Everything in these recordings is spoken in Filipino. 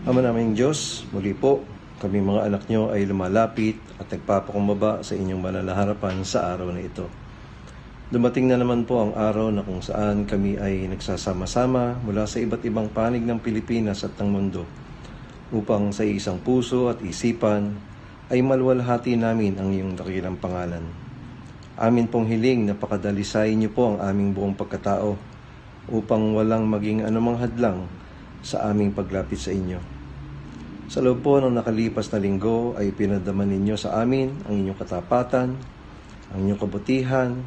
Ama naming Diyos, muli po, kami mga anak nyo ay lumalapit at nagpapakumbaba sa inyong banal na harapan sa araw na ito. Dumating na naman po ang araw na kung saan kami ay nagsasama-sama mula sa iba't ibang panig ng Pilipinas at ng mundo upang sa isang puso at isipan ay maluwalhati namin ang iyong dakilang pangalan. Amin pong hiling na pakadalisayin niyo po ang aming buong pagkatao upang walang maging anumang hadlang sa aming paglapit sa inyo. Sa loob po ng nakalipas na linggo ay pinadaman ninyo sa amin ang inyong katapatan, ang inyong kabutihan,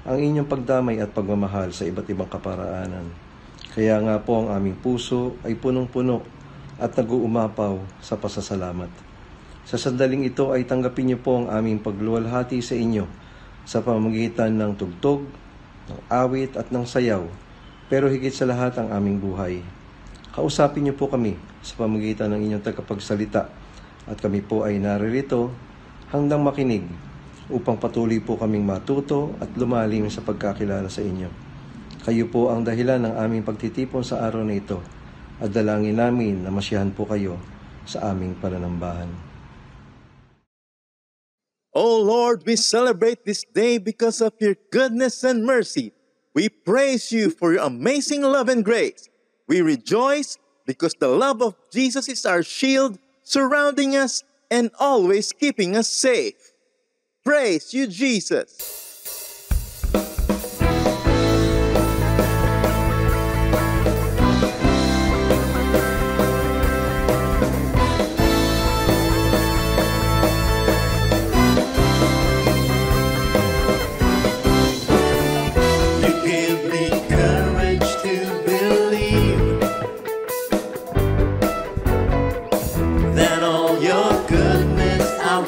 ang inyong pagdamay at pagmamahal sa iba't ibang kaparaanan. Kaya nga po ang aming puso ay punong-puno at nag-uumapaw sa pasasalamat. Sa sandaling ito ay tanggapin niyo po ang aming pagluwalhati sa inyo sa pamamagitan ng tugtog, ng awit at ng sayaw, pero higit sa lahat ang aming buhay. Kausapin niyo po kami sa pamamagitan ng inyong tagapagsalita at kami po ay naririto hanggang makinig upang patuloy po kaming matuto at lumalim sa pagkakilala sa inyo. Kayo po ang dahilan ng aming pagtitipon sa araw na ito at dalangin namin na masiyahan po kayo sa aming pananambahan. O Lord, we celebrate this day because of your goodness and mercy. We praise you for your amazing love and grace. We rejoice because the love of Jesus is our shield, surrounding us and always keeping us safe. Praise you, Jesus.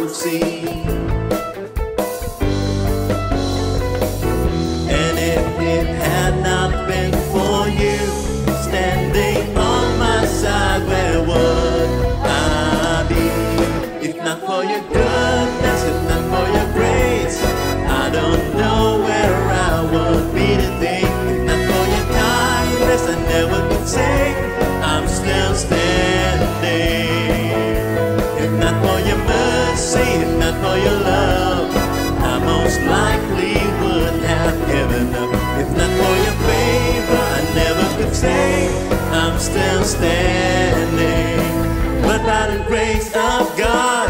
See. And if it had not been for you standing on my side, where would I be? If not for your goodness, if not for your grace, I don't know where I would be today. If not for your kindness, I never could say I'm still standing. If not for your mercy, if not for your love, I most likely would have given up. If not for your favor, I never could say I'm still standing. But by the grace of God,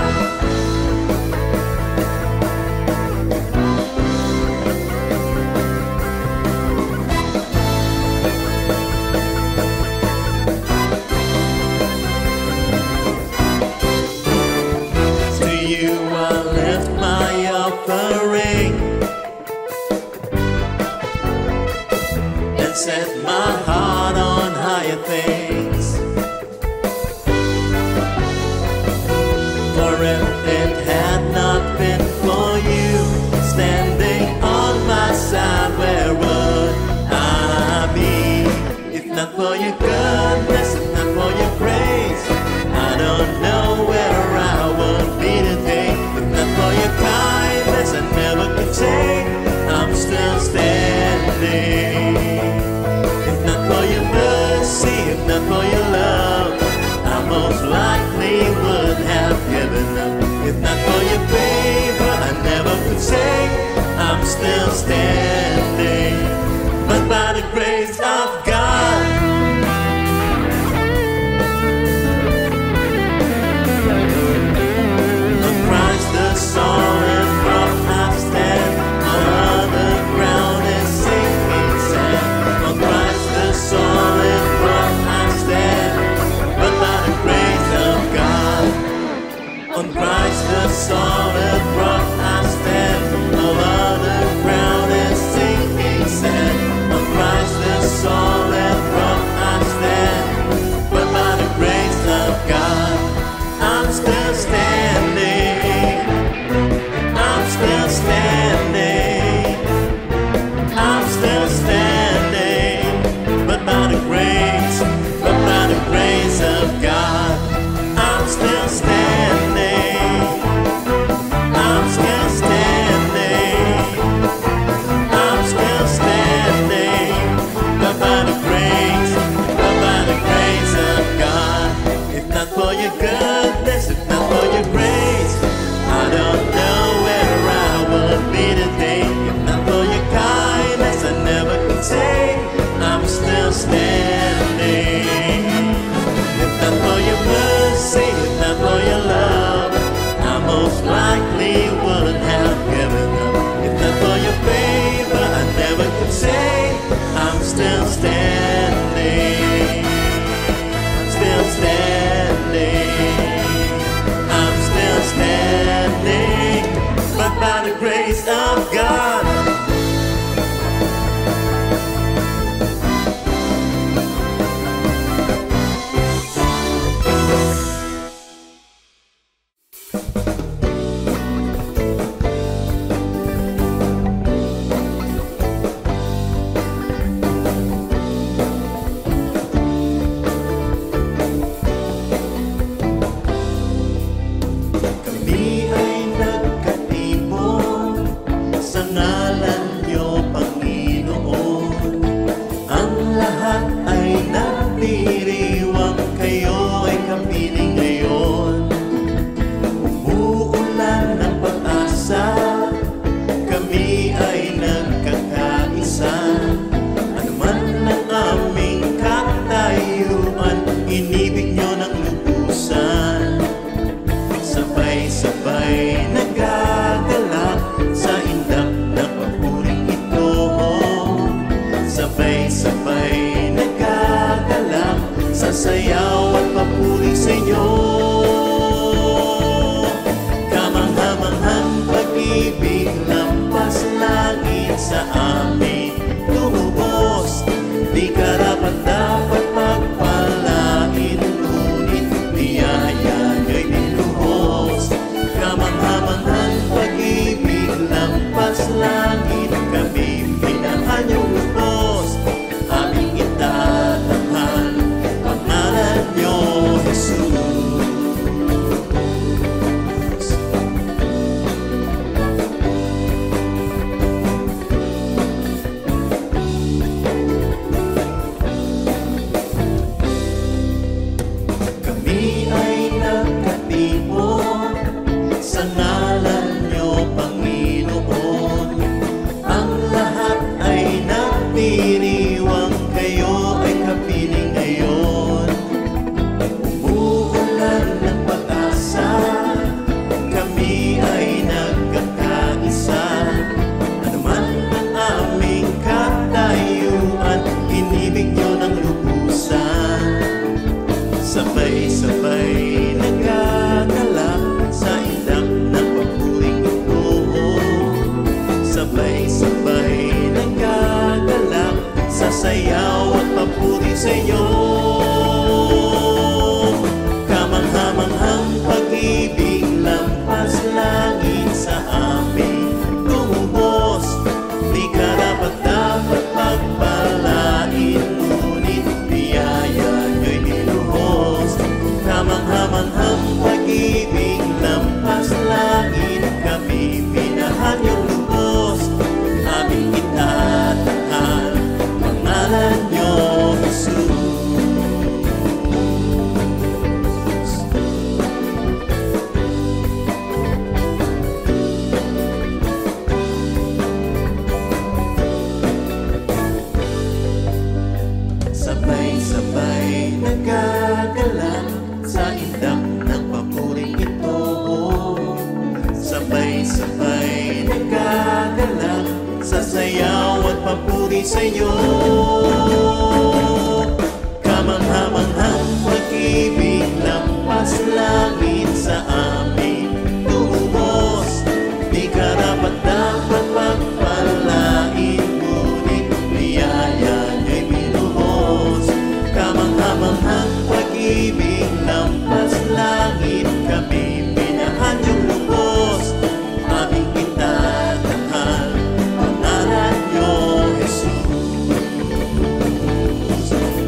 and set my heart on higher things. For if it had not been for you standing on my side, where would I be? If not for your goodness, if not for your grace, I don't know where I would be today. If not for your kindness, I never could say I'm still standing. If not for your mercy, if not for your love, I most likely would have given up. If not for your favor, I never could say I'm still standing. But by the grace of God, on Christ the solid rock I stand, all other ground is sinking sand. On Christ the solid rock I stand, but by the grace of God. On Christ the solid rock I stand, all other ground is inibig nyo ng lubusan. Sabay-sabay nagagalak sa indak na papuring ito. Sabay-sabay nagagalak sa sayaw at papuri sa inyo. Kamanghamanghang pag-ibig lampas langit sa amin lumubos. Di karapat dapat pagpalain, ngunit biyaya nyo'y binuhos. Kamanghamanghang pag-ibig lampas langit, kami minahal niyong lubos. Aming itatanghal pangalan niyo, Jesus. Kami ay nagkatipon sa ngalan niyo, Panginoon. Ang lahat ay nagdiriwang, kayo ay kapiling ngayon. Umuulan ng pag-asa, kami ay nagkakaisa. Anuman ang aming katayuan, inibig niyo ng lubusan. Sabay-sabay nagagalak sa indak ng papuring ito. Sabay-sabay nagagalak sa sayaw at papuri sa inyo. Kamanghamanghang pag-ibig lampas langit sa amin lumubos. Di karapat dapat pagpalain, ngunit biyaya nyo'y binuhos. Kamanghamanghang pag-ibig lampas langit, kami minahal niyong lubos. Aming itatanghal pangalan niyo, Jesus. Sabay-sabay nagagalak sa indak ng papuring ito. Sabay-sabay nagagalak sa sayaw at papuri sa inyo. Kamanghamanghang pag-ibig lampas langit sa amin lumubos. Di karapat dapat pagpalain, ngunit biyaya nyo'y binuhos. Kamanghamanghang pag-ibig lampas langit, kami minahal niyong lubos. Aming itatanghal pangalan niyo, Jesus.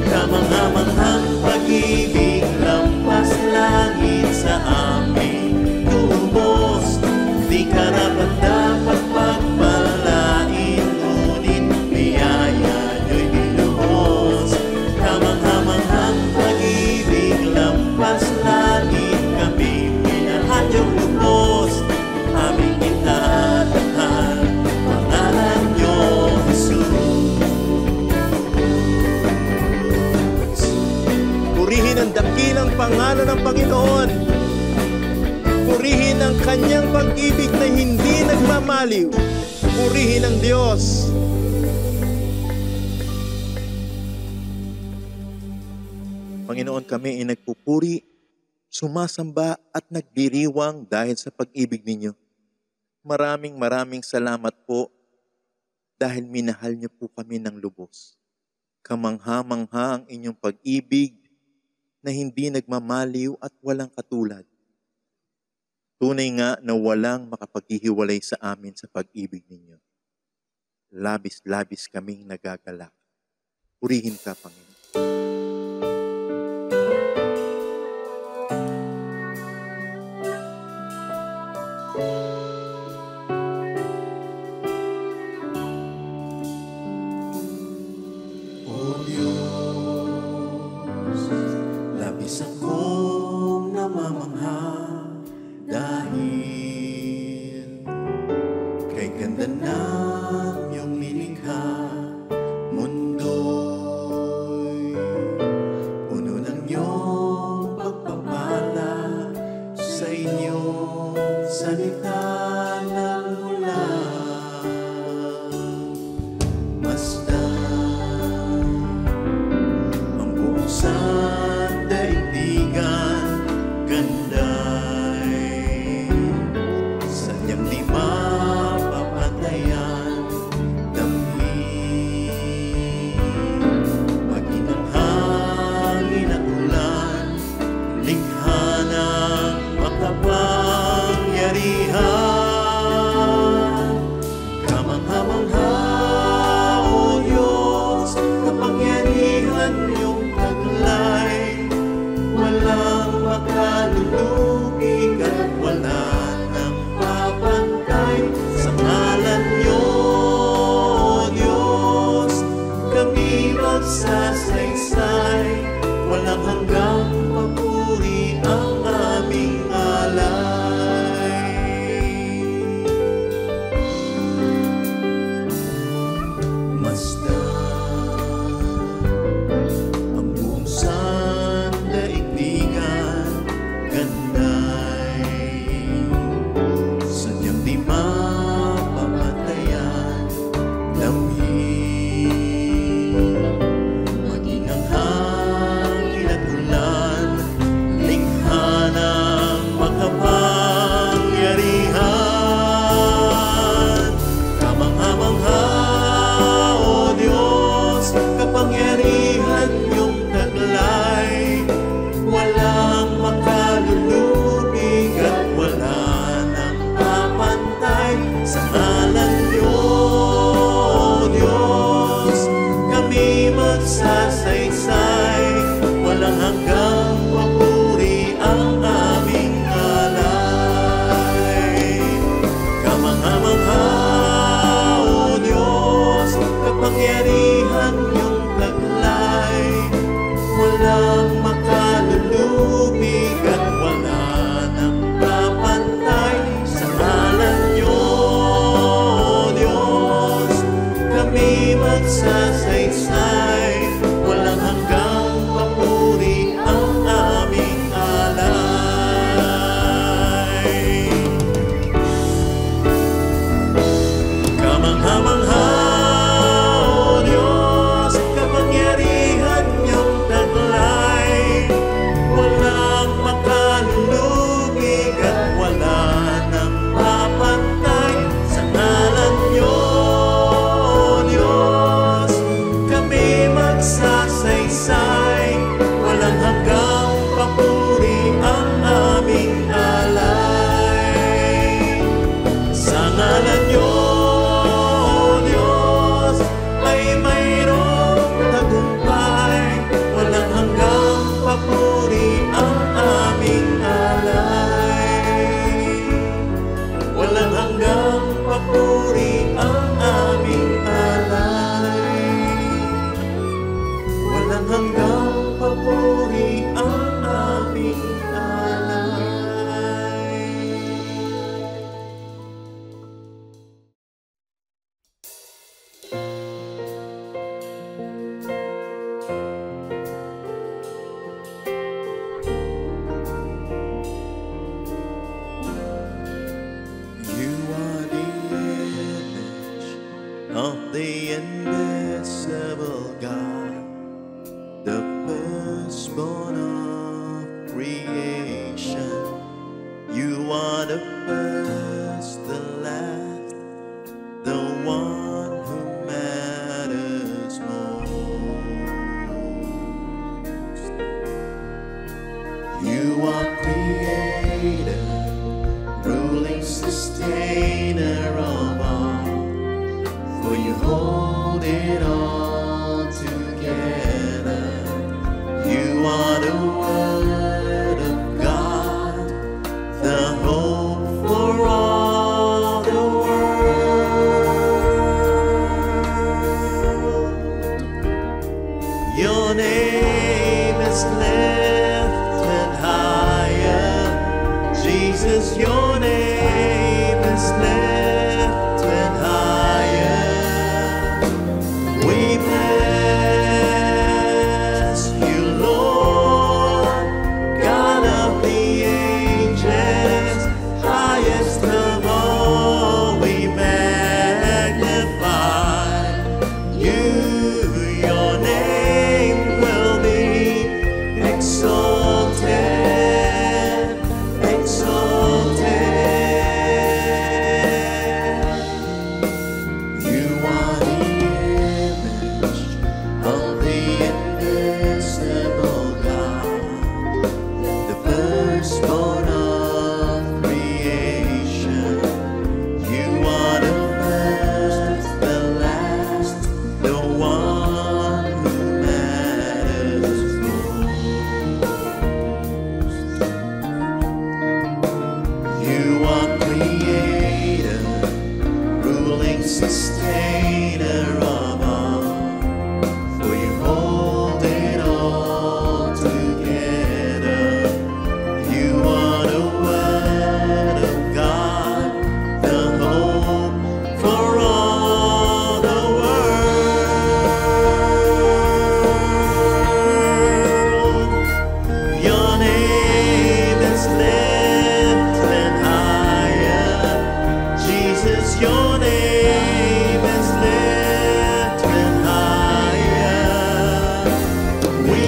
Kamanghamanghang pag-ibig lampas langit sa amin lumubos. Di karapat dapat pagpalain, ngunit biyaya nyo'y binuhos. Kamanghamanghang pag-ibig lampas langit, kami minahal niyong lubos. Aming itatanghal pangalan niyo, Jesus. Purihin ang dakilang pangalan ng Panginoon. Purihin ang kanyang pag-ibig na hindi nagmamaliw. Purihin ang Diyos. Panginoon, kami ay nagpupuri, sumasamba at nagdiriwang dahil sa pag-ibig ninyo. Maraming salamat po dahil minahal niyo po kami ng lubos. Kamangha-mangha ang inyong pag-ibig na hindi nagmamaliw at walang katulad. Tunay nga na walang makapaghihiwalay sa amin sa pag-ibig ninyo. Labis-labis kaming nagagalak. Purihin ka, Panginoon. O Diyos, labis akong namamangha dahil kay ganda ng iyong nilikha. Mundo'y puno ng iyong invisible God, the firstborn of creation. You are the first, the last, the one who matters most. You are creator, ruling sustainer of all, for you hold it all together. You are the Word of God, the hope for all the world. Your name is lifted higher, Jesus, your name is lifted higher. We bless you, Lord, God of the ages, highest of all. We magnify you. Your name will be exalted, exalted. You are the image of the invisible God, the firstborn of creation. You are the first, the last, the one who matters most. You are creator, ruling sustainer of all, for you hold it all together. You are the Word of God, the hope for all the world. Your name is lifted higher, Jesus, your name is lifted higher. We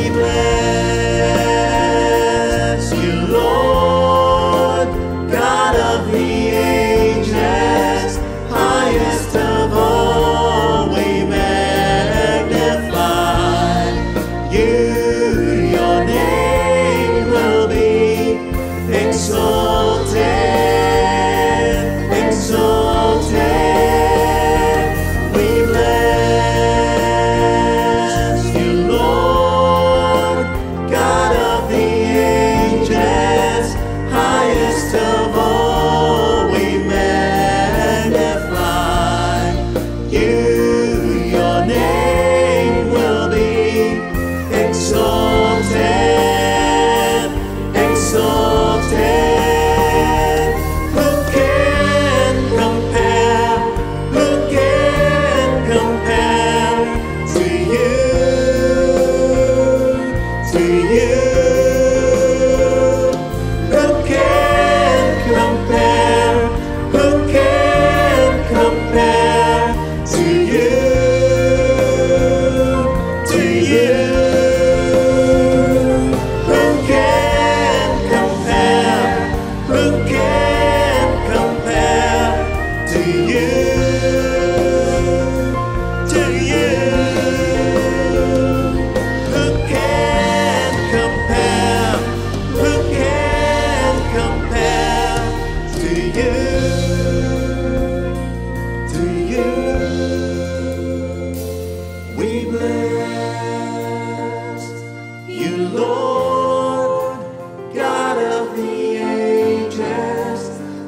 bless you, Lord, God of the ages, highest of all. We magnify you. Your name will be exalted, exalted. We bless you, Lord, God of the ages, highest of all. We magnify you. Your name will be exalted, exalted. Who can compare? Who can compare to you? To you? Who can compare? Who can compare to you? To you? Who can compare? Who can compare to you? To you? Who can compare? Who can compare to you? To you? We bless you, Lord, God of the ages,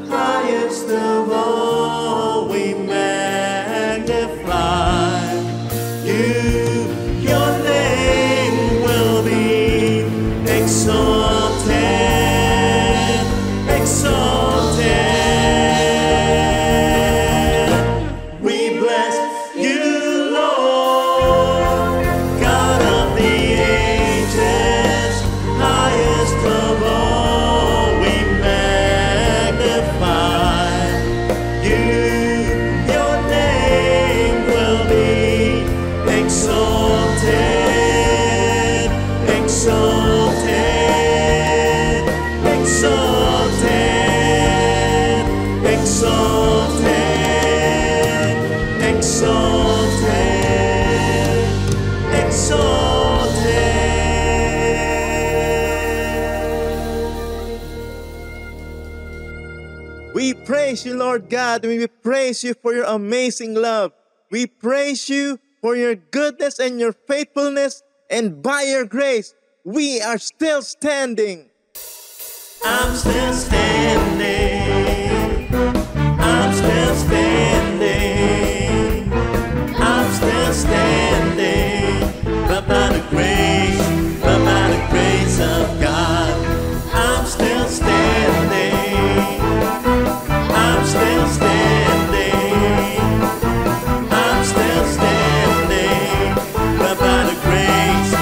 highest of all. We magnify you. Your name will be exalted, exalted. We bless you, Lord, God of the ages, highest of all. We magnify you. Your name will be We praise you, Lord God. We praise you for your amazing love. We praise you for your goodness and your faithfulness. And by your grace, we are still standing. I'm still standing. I'm still standing. I'm still standing. But by the grace of God, I'm still standing. I'm still standing. I'm still standing. But by the grace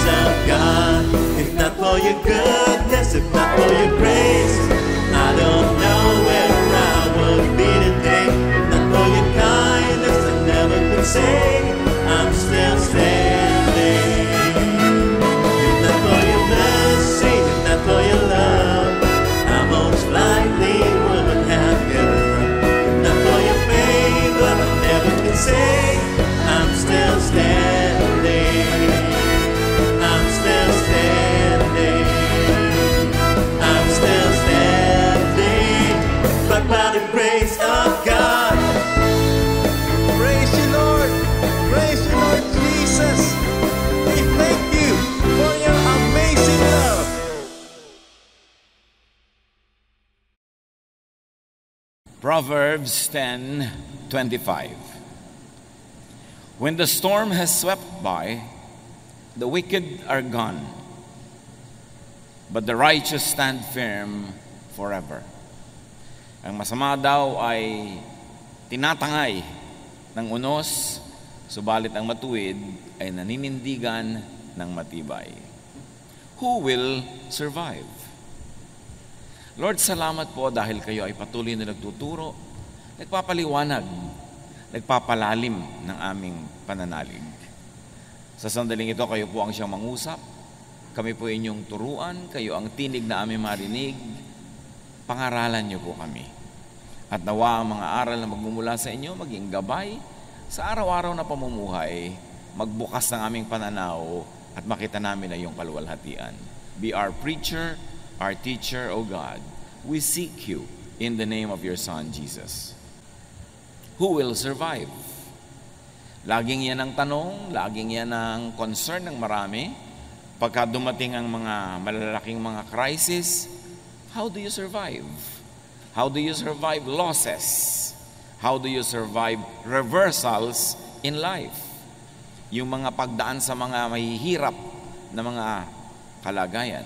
of God, if not for your goodness, if not for your grace, I don't know where I would be today. If not for your kindness, I never could say I'm still standing. If not for your mercy, if not for your love, I most likely would have given up. If not for your favor, I never could say I'm still standing. I'm still standing. I'm still standing. But by the grace of God. Praise you, Lord. Praise you, Lord Jesus. We thank you for your amazing love. Proverbs 10:25. When the storm has swept by, the wicked are gone, but the righteous stand firm forever. Ang masama daw ay tinatangay ng unos, subalit ang matuwid ay naninindigan ng matibay. Who will survive? Lord, salamat po dahil kayo ay patuloy na nagtuturo, nagpapaliwanag, nagpapalalim ng aming pananalig. Sa sandaling ito, kayo po ang siyang mangusap, kami po inyong turuan, kayo ang tinig na aming marinig, pangaralan niyo po kami. At nawa ang mga aral na magmumula sa inyo, maging gabay sa araw-araw na pamumuhay, magbukas ng aming pananaw at makita namin na iyong kaluwalhatian. Be our preacher, our teacher, O God. We seek you in the name of your Son, Jesus. Who will survive? Laging yan ang tanong, laging yan ang concern ng marami. Pagka dumating ang mga malalaking mga crisis, how do you survive? How do you survive losses? How do you survive reversals in life? Yung mga pagdaan sa mga mahihirap na mga kalagayan.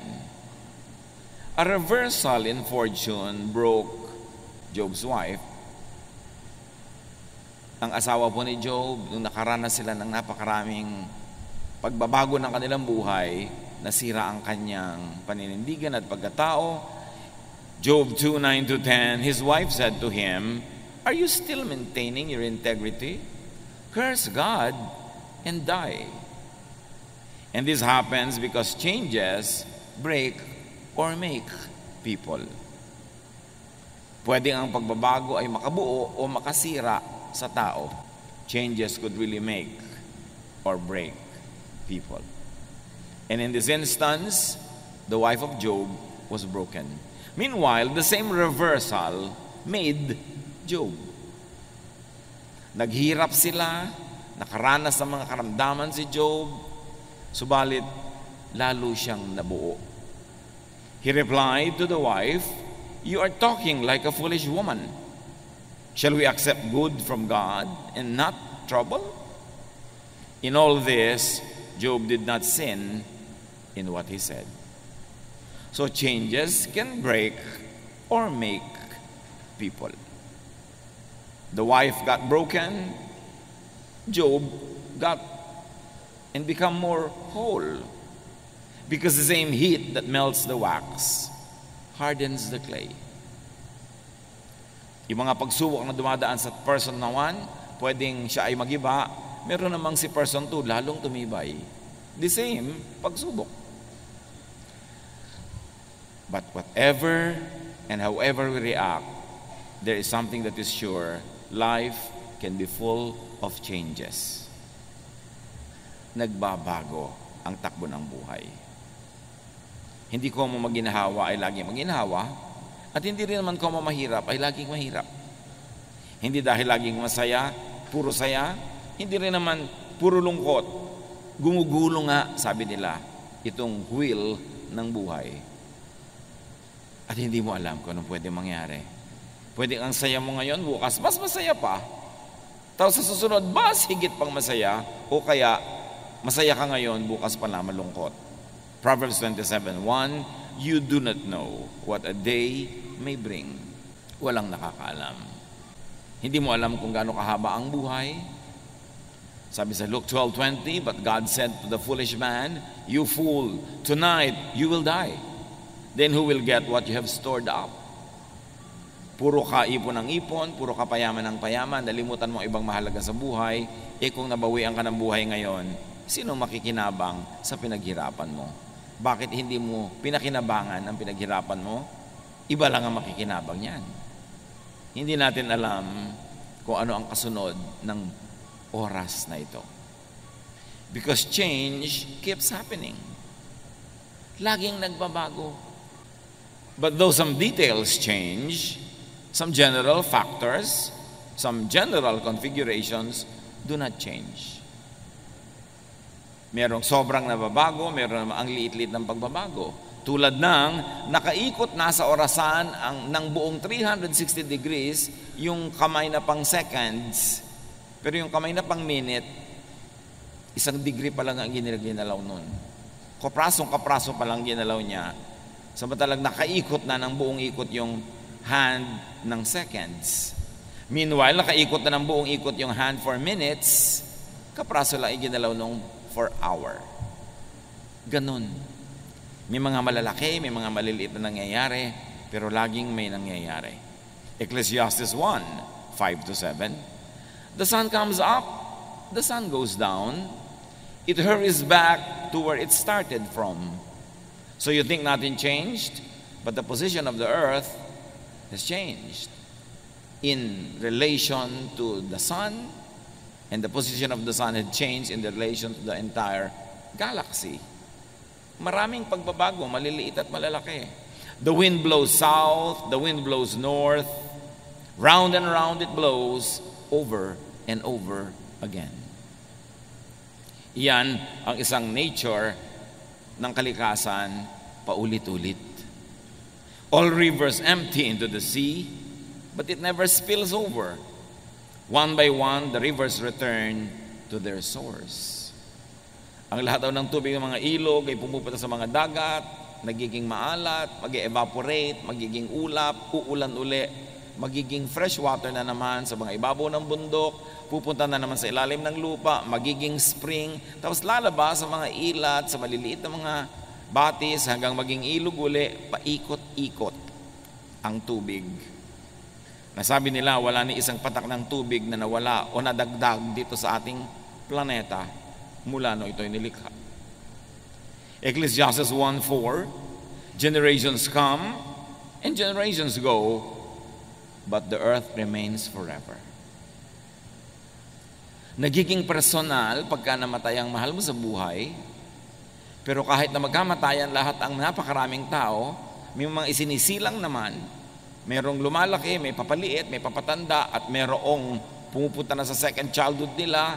A reversal in fortune broke Job's wife. Ang asawa po ni Job, nung nakaranas sila ng napakaraming pagbabago ng kanilang buhay, nasira ang kanyang paninindigan at pagkatao. Job 2:9-10, his wife said to him, "Are you still maintaining your integrity? Curse God and die." And this happens because changes break or make people. Pwede ang pagbabago ay makabuo o makasira sa tao. Changes could really make or break people. And in this instance, the wife of Job was broken. Meanwhile, the same reversal made Job. Naghirap sila, nakaranas ng mga karamdaman si Job, subalit lalo siyang nabuo. He replied to the wife, "You are talking like a foolish woman. Shall we accept good from God and not trouble?" In all this, Job did not sin in what he said. So changes can break or make people. The wife got broken, Job got and become more whole. Because the same heat that melts the wax hardens the clay. Yung mga pagsubok na dumadaan sa person na 1, pwedeng siya ay magiba. Meron namang si person 2, lalong tumibay. The same pagsubok. But whatever and however we react, there is something that is sure. Life can be full of changes. Nagbabago ang takbo ng buhay. Hindi ko mo maginahawa ay lagi maginahawa. At hindi rin naman kung mahirap ay laging mahirap. Hindi dahil laging masaya, puro saya, hindi rin naman puro lungkot. Gumugulo nga, sabi nila, itong wheel ng buhay. At hindi mo alam kung anong pwede mangyari. Pwede ang saya mo ngayon, bukas mas masaya pa. Tapos sa susunod, mas higit pang masaya, o kaya masaya ka ngayon, bukas pa na malungkot. Proverbs 27:1, you do not know what a day may bring. Walang nakakaalam. Hindi mo alam kung gaano kahaba ang buhay. Sabi sa Luke 12:20, but God said to the foolish man, you fool, tonight you will die. Then who will get what you have stored up? Puro ka ipon ng ipon, puro ka payaman ng payaman, nalimutan mo ibang mahalaga sa buhay, kung nabawian ka ng buhay ngayon, sino makikinabang sa pinaghirapan mo? Bakit hindi mo pinakinabangan ang pinaghirapan mo? Iba lang ang makikinabang yan. Hindi natin alam kung ano ang kasunod ng oras na ito. Because change keeps happening. Laging nagbabago. But though some details change, some general factors, some general configurations do not change. Merong sobrang nababago, meron ang liit-liit ng pagbabago. Tulad ng nakaikot na sa orasan ng buong 360 degrees yung kamay na pang seconds, pero yung kamay na pang minute, 1 degree pa lang ang ginalaw nun. Kapraso pa lang ginalaw niya. Samantalang nakaikot na ng buong ikot yung hand ng seconds. Meanwhile, nakaikot na ng buong ikot yung hand for minutes, kapraso lang iginalaw nung for hour. Ganun. May mga malalaki, may mga maliliit na nangyayari, pero laging may nangyayari. Ecclesiastes 1:5-7. The sun comes up, the sun goes down, it hurries back to where it started from. So you think nothing changed, but the position of the earth has changed in relation to the sun, and the position of the sun had changed in relation to the entire galaxy. Maraming pagbabago, maliliit at malalaki. The wind blows south, the wind blows north, round and round it blows, over and over again. Iyan ang isang nature ng kalikasan, paulit-ulit. All rivers empty into the sea, but it never spills over. One by one, the rivers return to their source. Ang lahat daw ng tubig ng mga ilog ay pumupunta sa mga dagat, nagiging maalat, mag-evaporate, magiging ulap, uulan uli, magiging fresh water na naman sa mga ibabaw ng bundok, pupunta na naman sa ilalim ng lupa, magiging spring, tapos lalabas sa mga ilat, sa maliliit na mga batis, hanggang maging ilog uli, paikot-ikot ang tubig. Nasabi nila, wala ni isang patak ng tubig na nawala o nadagdag dito sa ating planeta mula no ito'y nilikha. Ecclesiastes 1:4, generations come and generations go, but the earth remains forever. Nagiging personal pagka namatay ang mahal mo sa buhay, pero kahit na magkamatayan lahat ang napakaraming tao, may mga isinisilang naman, merong lumalaki, may papaliit, may papatanda, at merong pumupunta na sa second childhood nila,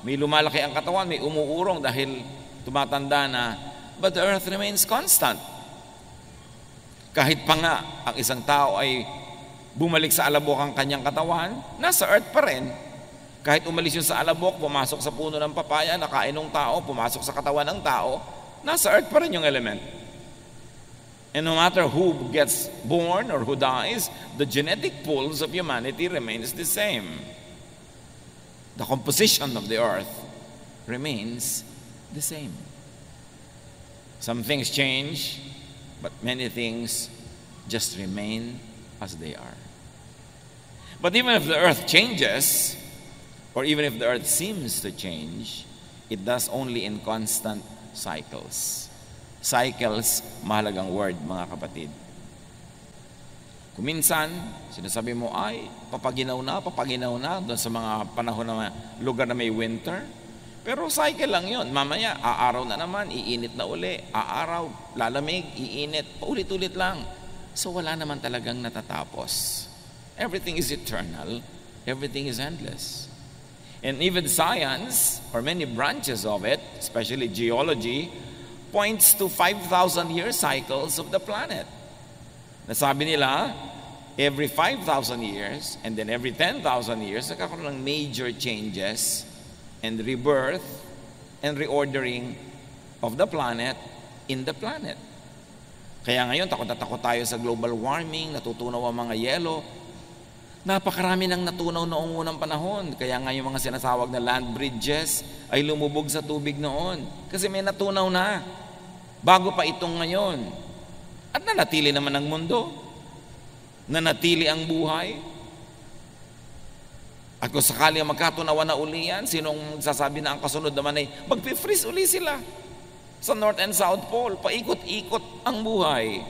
may lumalaki ang katawan, may umuurong dahil tumatanda na, but the earth remains constant. Kahit pa nga ang isang tao ay bumalik sa alabok ang kanyang katawan, nasa earth pa rin. Kahit umalis yun sa alabok, pumasok sa puno ng papaya, nakain ng tao, pumasok sa katawan ng tao, nasa earth pa rin yung element. And no matter who gets born or who dies, the genetic pools of humanity remains the same. The composition of the earth remains the same. Some things change, but many things just remain as they are. But even if the earth changes, or even if the earth seems to change, it does only in constant cycles. Cycles, mahalagang word, mga kapatid. Kuminsan, sinasabi mo, ay, papaginaw na, doon sa mga panahon na lugar na may winter. Pero cycle lang yun. Mamaya, aaraw na naman, iinit na uli. Aaraw, lalamig, iinit, paulit-ulit lang. So wala naman talagang natatapos. Everything is eternal. Everything is endless. And even science, or many branches of it, especially geology, points to 5,000-year cycles of the planet. Nasabi nila, every 5,000 years, and then every 10,000 years, nagkakaroon ng major changes and rebirth and reordering of the planet in the planet. Kaya ngayon, takot na takot tayo sa global warming, natutunaw ang mga yelo. Napakarami nang natunaw noong unang panahon. Kaya nga yung mga sinasawag na land bridges ay lumubog sa tubig noon. Kasi may natunaw na. Bago pa itong ngayon. At nanatili naman ang mundo. Nanatili ang buhay. At kung sakali magkatunawan na uli yan, sinong sasabi na ang kasunod naman ay magpi-freeze uli sila sa North and South Pole. Paikot-ikot ang buhay.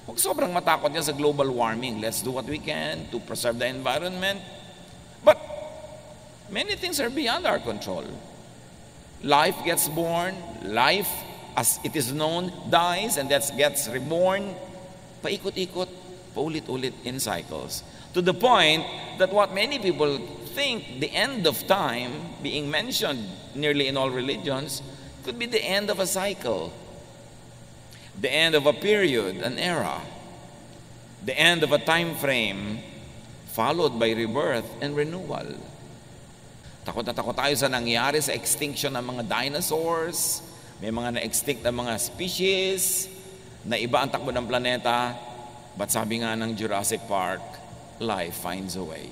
Huwag sobrang matakot yan sa global warming. Let's do what we can to preserve the environment. But many things are beyond our control. Life gets born, life as it is known dies, and that gets reborn. Paikot-ikot, paulit-ulit in cycles. To the point that what many people think the end of time, being mentioned nearly in all religions, could be the end of a cycle. The end of a period, an era, the end of a time frame, followed by rebirth and renewal. Takot na takot tayo sa nangyari sa extinction ng mga dinosaurs, may mga na-extinct na mga species, na iba ang takbo ng planeta, but sabi nga ng Jurassic Park, life finds a way.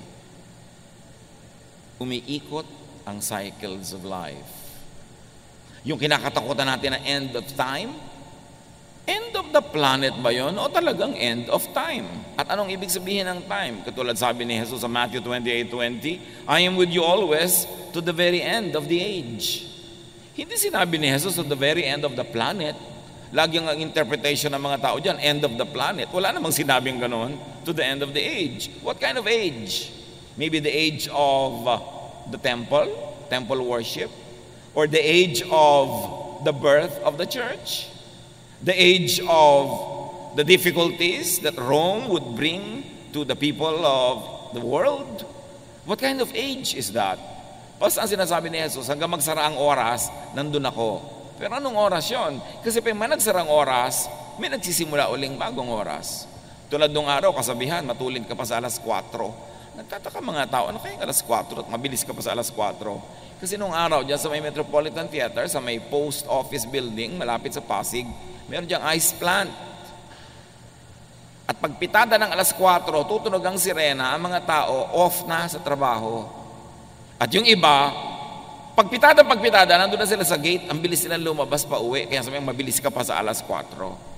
Umiikot ang cycles of life. Yung kinakatakutan natin na end of time, end of the planet ba yun o talagang end of time? At anong ibig sabihin ng time? Katulad sabi ni Jesus sa Matthew 28:20, I am with you always to the very end of the age. Hindi sinabi ni Jesus to the very end of the planet. Lagi ang interpretation ng mga tao dyan, end of the planet. Wala namang sinabing ganon, to the end of the age. What kind of age? Maybe the age of the temple worship, or the age of the birth of the church, the age of the difficulties that Rome would bring to the people of the world. What kind of age is that? Basta ang sinasabi ni Jesus, hanggang magsara ang oras, nandun ako. Pero anong oras yon? Kasi pag may nagsarang oras, may nagsisimula uling bagong oras. Tulad nung araw, kasabihan, matulid ka pa sa alas 4. Nagtataka mga tao, ano kayang alas 4 at mabilis ka pa sa alas 4? Kasi nung araw, dyan sa may Metropolitan Theater, sa may post office building, malapit sa Pasig, meron diyang ice plant. At pagpitada ng alas 4, tutunog ang sirena, ang mga tao off na sa trabaho. At yung iba, pagpitada, nandun na sila sa gate, ang bilis nila lumabas pa uwi, kaya sabi mabilis ka pa sa alas 4.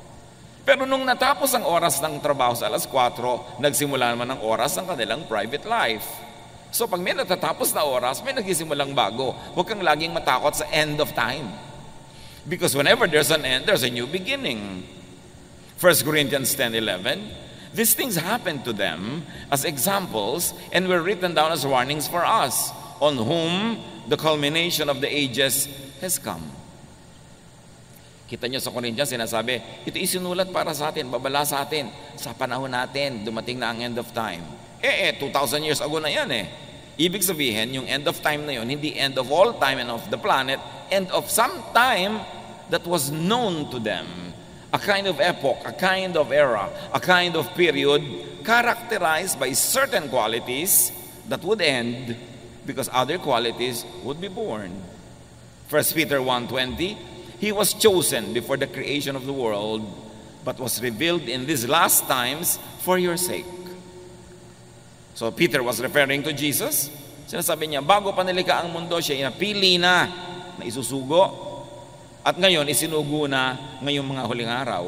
Pero nung natapos ang oras ng trabaho sa alas 4, nagsimula naman ang oras ng kanilang private life. So pag may natatapos na oras, may nagsimulang bago. Huwag kang laging matakot sa end of time. Because whenever there's an end, there's a new beginning. 1 Corinthians 10:11, these things happened to them as examples and were written down as warnings for us, on whom the culmination of the ages has come. Kita nyo sa Corinthians, sinasabi, ito isinulat para sa atin, babala sa atin, sa panahon natin, dumating na ang end of time. 2,000 years ago na yan eh. Ibig sabihin, yung end of time na yun, hindi end of all time and of the planet, end of some time that was known to them. A kind of epoch, a kind of era, a kind of period characterized by certain qualities that would end because other qualities would be born. 1 Peter 1:20, he was chosen before the creation of the world, but was revealed in these last times for your sake. So Peter was referring to Jesus. Sinasabi niya, bago pa nilikha ang mundo, siya inapili na isusugo. At ngayon, isinugo na ngayong mga huling araw.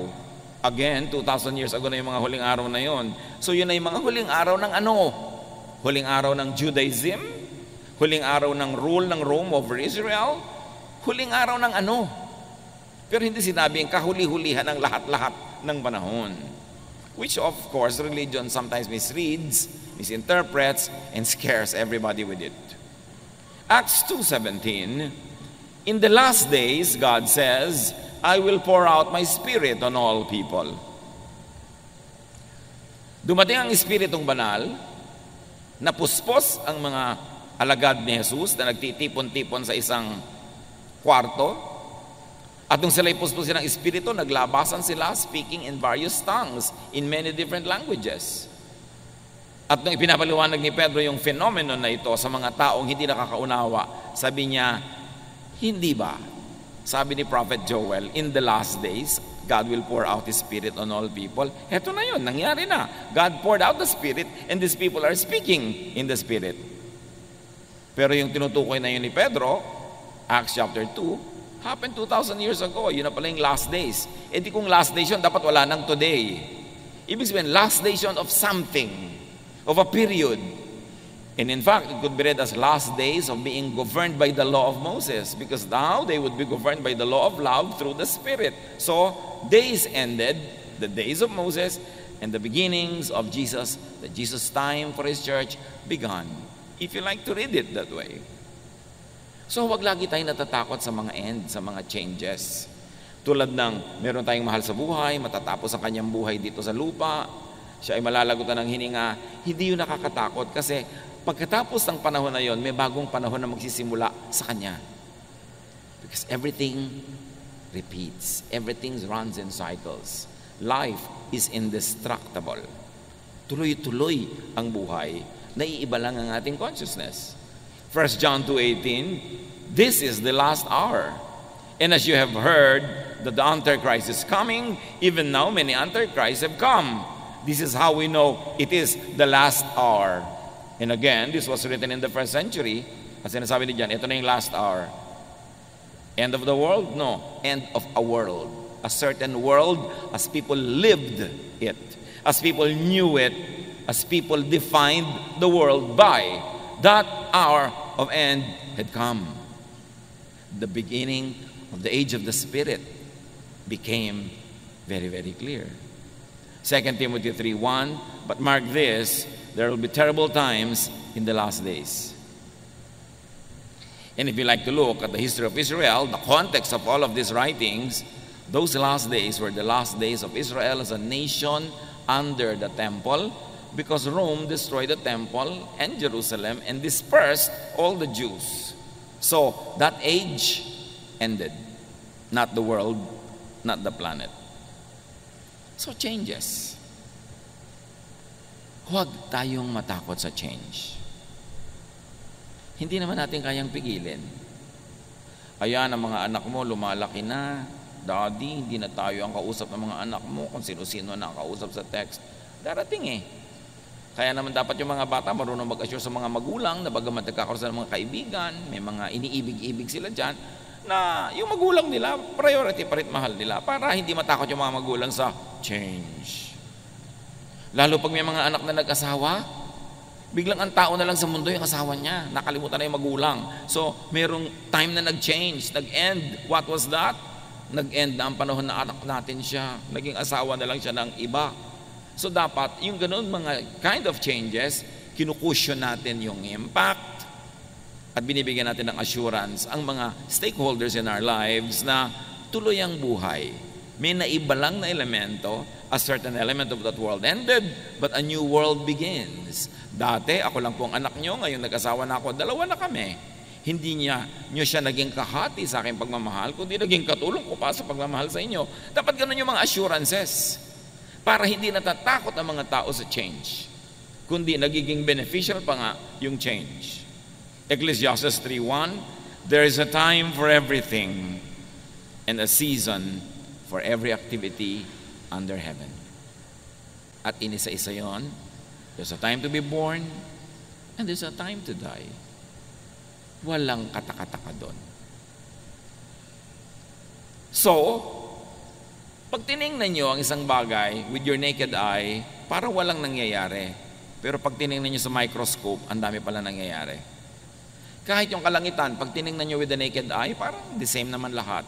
Again, 2,000 years ago na yung mga huling araw na yon. So yun ay mga huling araw ng ano? Huling araw ng Judaism? Huling araw ng rule ng Rome over Israel? Huling araw ng ano? Pero hindi sinabing kahuli-hulihan ng lahat-lahat ng panahon. Which of course, religion sometimes misreads, misinterprets, and scares everybody with it. Acts 2:17, in the last days, God says, I will pour out my spirit on all people. Dumating ang Espiritong Banal, napuspos ang mga alagad ni Jesus na nagtitipon-tipon sa isang kwarto. At nung sila'y puspusin ng Espiritu, naglabasan sila speaking in various tongues in many different languages. At nung ipinapaliwanag ni Pedro yung phenomenon na ito sa mga taong hindi nakakaunawa, sabi niya, hindi ba? Sabi ni Prophet Joel, in the last days, God will pour out His Spirit on all people. Heto na yun, nangyari na. God poured out the Spirit and these people are speaking in the Spirit. Pero yung tinutukoy na yun ni Pedro, Acts chapter 2, happened 2,000 years ago. Yun na pala yung last days. E di kung last days yun, dapat wala nang today. Ibig sabihin, last days yun of something, of a period. And in fact, it could be read as last days of being governed by the law of Moses, because now they would be governed by the law of love through the Spirit. So, days ended, the days of Moses, and the beginnings of Jesus, the Jesus time for His church began. If you like to read it that way. So, wag lagi tayong natatakot sa mga end, sa mga changes. Tulad ng meron tayong mahal sa buhay, matatapos ang kanyang buhay dito sa lupa, siya ay malalagutan ng hininga, hindi yun nakakatakot kasi pagkatapos ng panahon na yon, may bagong panahon na magsisimula sa Kanya. Because everything repeats. Everything runs in cycles. Life is indestructible. Tuloy-tuloy ang buhay. Naiiba lang ang ating consciousness. 1 John 2:18, this is the last hour. And as you have heard that the Antichrist is coming, even now many Antichrists have come. This is how we know it is the last hour. And again, this was written in the first century. As sinasabi ni John, ito na yung last hour. End of the world? No. End of a world. A certain world as people lived it. As people knew it. As people defined the world by. That hour of end had come. The beginning of the age of the Spirit became very, very clear. 2 Timothy 3:1, but mark this, there will be terrible times in the last days. And if you like to look at the history of Israel, the context of all of these writings, those last days were the last days of Israel as a nation under the temple, because Rome destroyed the temple and Jerusalem and dispersed all the Jews. So that age ended, not the world, not the planet. So changes. Huwag tayong matakot sa change. Hindi naman natin kayang pigilin. Ayan, ang mga anak mo lumalaki na. Daddy, hindi na tayo ang kausap ng mga anak mo kung sino-sino na ang kausap sa text. Darating eh. Kaya naman dapat yung mga bata marunong mag-assure sa mga magulang na bagamat nagkakaroon sa mga kaibigan, may mga iniibig-ibig sila dyan, na yung magulang nila, priority pa rin mahal nila para hindi matakot yung mga magulang sa change. Lalo pag may mga anak na nag-asawa, biglang ang tao na lang sa mundo yung asawa niya. Nakalimutan na yung magulang. So, merong time na nag-change, nag-end. What was that? Nag-end na ang panahon na anak natin siya. Naging asawa na lang siya ng iba. So, dapat yung ganun mga kind of changes, kinukusyon natin yung impact at binibigyan natin ng assurance ang mga stakeholders in our lives na tuloy ang buhay. May naiba lang na elemento, a certain element of that world ended, but a new world begins. Dati, ako lang po ang anak nyo, ngayon nag-asawa na ako, dalawa na kami. Hindi nyo siya naging kahati sa aking pagmamahal, kundi naging katulong ko pa sa pagmamahal sa inyo. Dapat ganun yung mga assurances para hindi natatakot ang mga tao sa change, kundi nagiging beneficial pa nga yung change. Ecclesiastes 3:1, there is a time for everything and a season for every activity under heaven. At inisa-isa yon, there's a time to be born and there's a time to die. Walang katakataka doon. So, pag tinignan nyo ang isang bagay with your naked eye, parang walang nangyayari. Pero pag tinignan nyo sa microscope, ang dami pala nangyayari. Kahit yung kalangitan, pag tinignan nyo with the naked eye, parang the same naman lahat.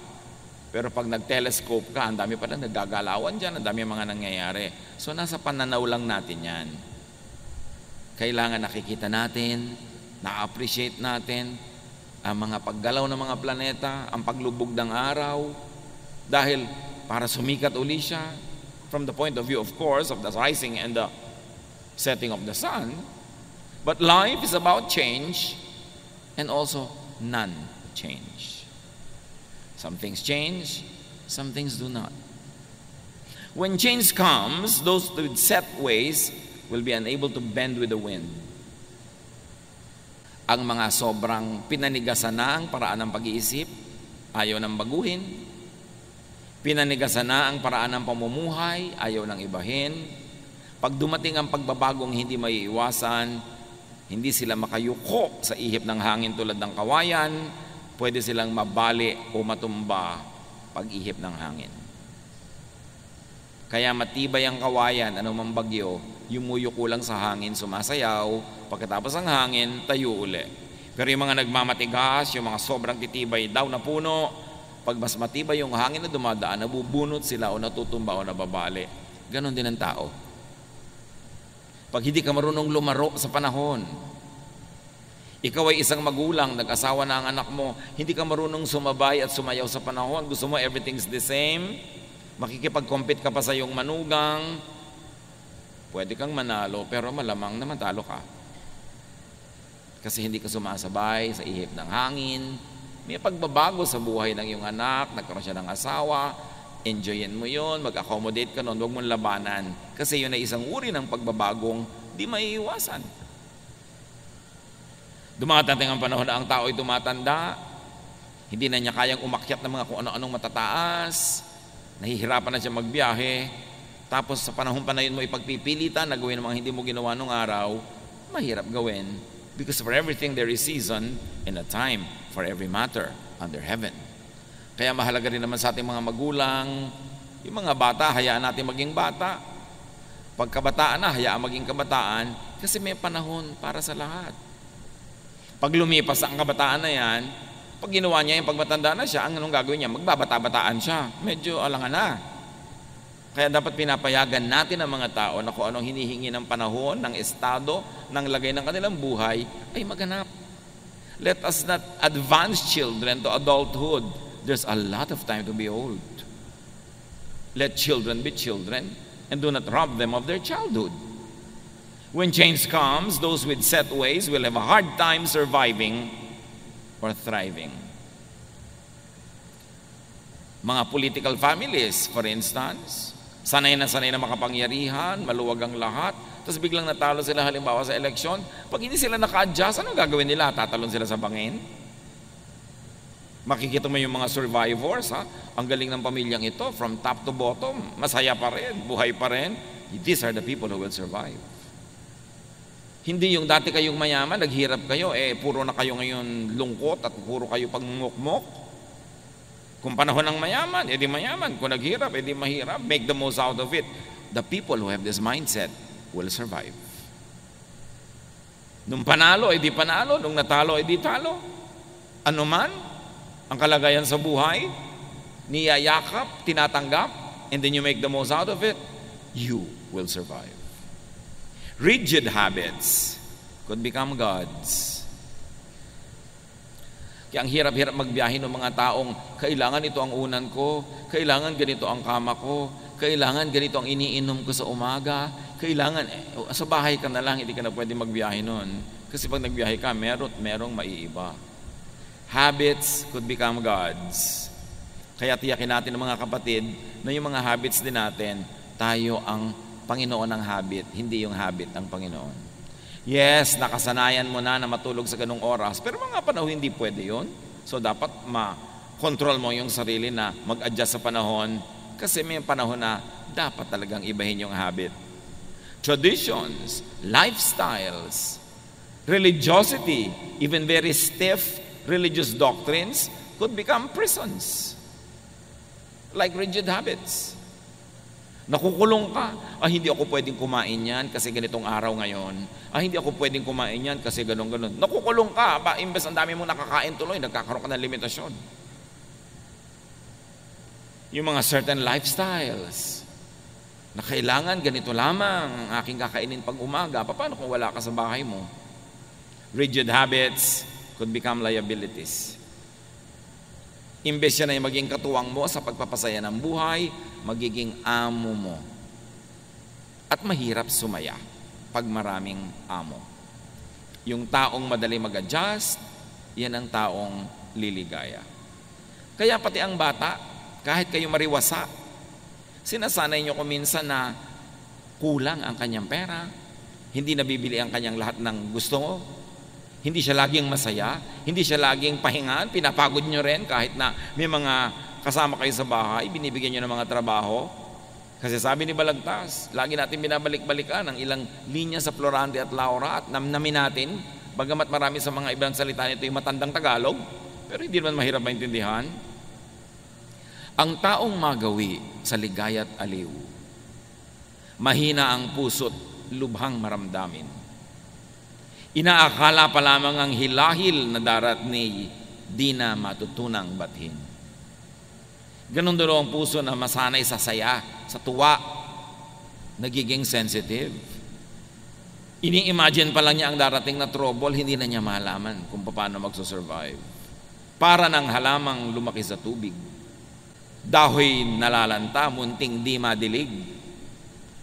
Pero pag nag-telescope ka, ang dami pala nagagalawan dyan, ang dami mga nangyayari. So nasa pananaw lang natin yan. Kailangan nakikita natin, na-appreciate natin ang mga paggalaw ng mga planeta, ang paglubog ng araw, dahil para sumikat uli siya, from the point of view, of course, of the rising and the setting of the sun. But life is about change and also non-change. Some things change, some things do not. When change comes, those with set ways will be unable to bend with the wind. Ang mga sobrang pinanigasan na ang paraan ng pag-iisip, ayaw nang baguhin. Pinanigasan na ang paraan ng pamumuhay, ayaw nang ibahin. Pag dumating ang pagbabagong hindi maiiwasan, hindi sila makayuko sa ihip ng hangin tulad ng kawayan, pwede silang mabali o matumba pag-ihip ng hangin. Kaya matibay ang kawayan, anumang bagyo, yumuyuko lang sa hangin, sumasayaw, pagkatapos ang hangin, tayo uli. Pero yung mga nagmamatigas, yung mga sobrang titibay daw na puno, pag mas matibay yung hangin na dumadaan, nabubunot sila o natutumba o nababali. Ganon din ang tao. Pag hindi ka marunong lumaro sa panahon, ikaw ay isang magulang, nag-asawa na ang anak mo, hindi ka marunong sumabay at sumayaw sa panahon, gusto mo everything's the same, makikipag-compete ka pa sa iyong manugang, pwede kang manalo, pero malamang na matalo ka. Kasi hindi ka sumasabay sa ihip ng hangin, may pagbabago sa buhay ng iyong anak, nagkaroon siya ng asawa, enjoyin mo yun, mag-accommodate ka nun, huwag mong labanan. Kasi yun ay isang uri ng pagbabagong di maiiwasan. Dumatating ang panahon na ang tao ay tumatanda, hindi na niya kayang umakyat ng mga kung ano-anong matataas, nahihirapan na siya magbiyahe, tapos sa panahon pa na yun mo ipagpipilitan na gawin ang mga hindi mo ginawa nung araw, mahirap gawin. Because for everything there is season and a time for every matter under heaven. Kaya mahalaga rin naman sa ating mga magulang, yung mga bata, hayaan natin maging bata. Pagkabataan na, hayaan maging kabataan, kasi may panahon para sa lahat. Pag lumipas ang kabataan na yan, pag ginawa niya yung pagmatanda na siya, ang anong gagawin niya? Magbabata-bataan siya. Medyo alangan na. Kaya dapat pinapayagan natin ang mga tao na kung anong hinihingi ng panahon, ng estado, ng lagay ng kanilang buhay, ay maganap. Let us not advance children to adulthood. There's a lot of time to be old. Let children be children and do not rob them of their childhood. When change comes, those with set ways will have a hard time surviving or thriving. Mga political families, for instance, sanay na makapangyarihan, maluwag ang lahat, tapos biglang natalo sila halimbawa sa eleksyon. Pag hindi sila naka-adjust, anong gagawin nila? Tatalon sila sa bangin? Makikita mo yung mga survivors, ha? Ang galing ng pamilyang ito, from top to bottom, masaya pa rin, buhay pa rin. These are the people who will survive. Hindi yung dati kayong mayaman, naghirap kayo, puro na kayo ngayon lungkot at puro kayo pagmumukmok. Kung panahon ng mayaman, edi mayaman. Kung naghirap, edi mahirap. Make the most out of it. The people who have this mindset will survive. Nung panalo, edi panalo. Nung natalo, edi talo. Ano man ang kalagayan sa buhay, niyayakap, tinatanggap, and then you make the most out of it, you will survive. Rigid habits could become gods. Kaya ang hirap-hirap magbiyahe ng mga taong kailangan ito ang unan ko, kailangan ganito ang kama ko, kailangan ganito ang iniinom ko sa umaga, kailangan, sa bahay ka na lang, hindi ka na pwede magbiyahe nun. Kasi pag nagbiyahe ka, merong maiiba. Habits could become gods. Kaya tiyakin natin ng mga kapatid na yung mga habits din natin, tayo ang Panginoon ng habit, hindi yung habit ang Panginoon. Yes, nakasanayan mo na matulog sa ganung oras, pero mga panahon hindi pwede yun. So dapat ma-control mo yung sarili na mag-adjust sa panahon, kasi may panahon na dapat talagang ibahin yung habit. Traditions, lifestyles, religiosity, even very stiff religious doctrines could become prisons. Like rigid habits. Nakukulong ka, hindi ako pwedeng kumain yan kasi ganitong araw ngayon. Hindi ako pwedeng kumain yan kasi ganon-ganon. Nakukulong ka, imbes ang dami mong nakakain tuloy, nagkakaroon ka ng limitasyon. Yung mga certain lifestyles, na kailangan ganito lamang ang aking kakainin pag umaga, paano kung wala ka sa bahay mo? Rigid habits could become liabilities. Imbes siya na yung maging katuwang mo sa pagpapasaya ng buhay, magiging amo mo. At mahirap sumaya. pag maraming amo. Yung taong madali mag-adjust, yan ang taong liligaya. Kaya pati ang bata, kahit kayo mariwasa, sinasanay nyo kuminsan na kulang ang kanyang pera, hindi nabibili ang kanyang lahat ng gusto mo, hindi siya laging masaya, hindi siya laging pahingan, pinapagod nyo rin kahit na may mga kasama kayo sa bahay, binibigyan nyo ng mga trabaho. Kasi sabi ni Balagtas, lagi natin binabalik-balikan ang ilang linya sa Florante at Laura at namnamin natin, bagamat marami sa mga ibang salita nito yung matandang Tagalog, pero hindi naman mahirap maintindihan. Ang taong magawi sa ligaya at aliw, mahina ang puso't lubhang maramdamin. Inaakala pa lamang ang hilahil na darat ni di na matutunang bathin. Ganon din ang puso na masanay sa saya, sa tuwa, nagiging sensitive. Ini-imagine pa lang niya ang darating na trouble, hindi na niya malaman kung paano magsusurvive. Para ng halamang lumaki sa tubig. Dahoy nalalanta, munting di madilig.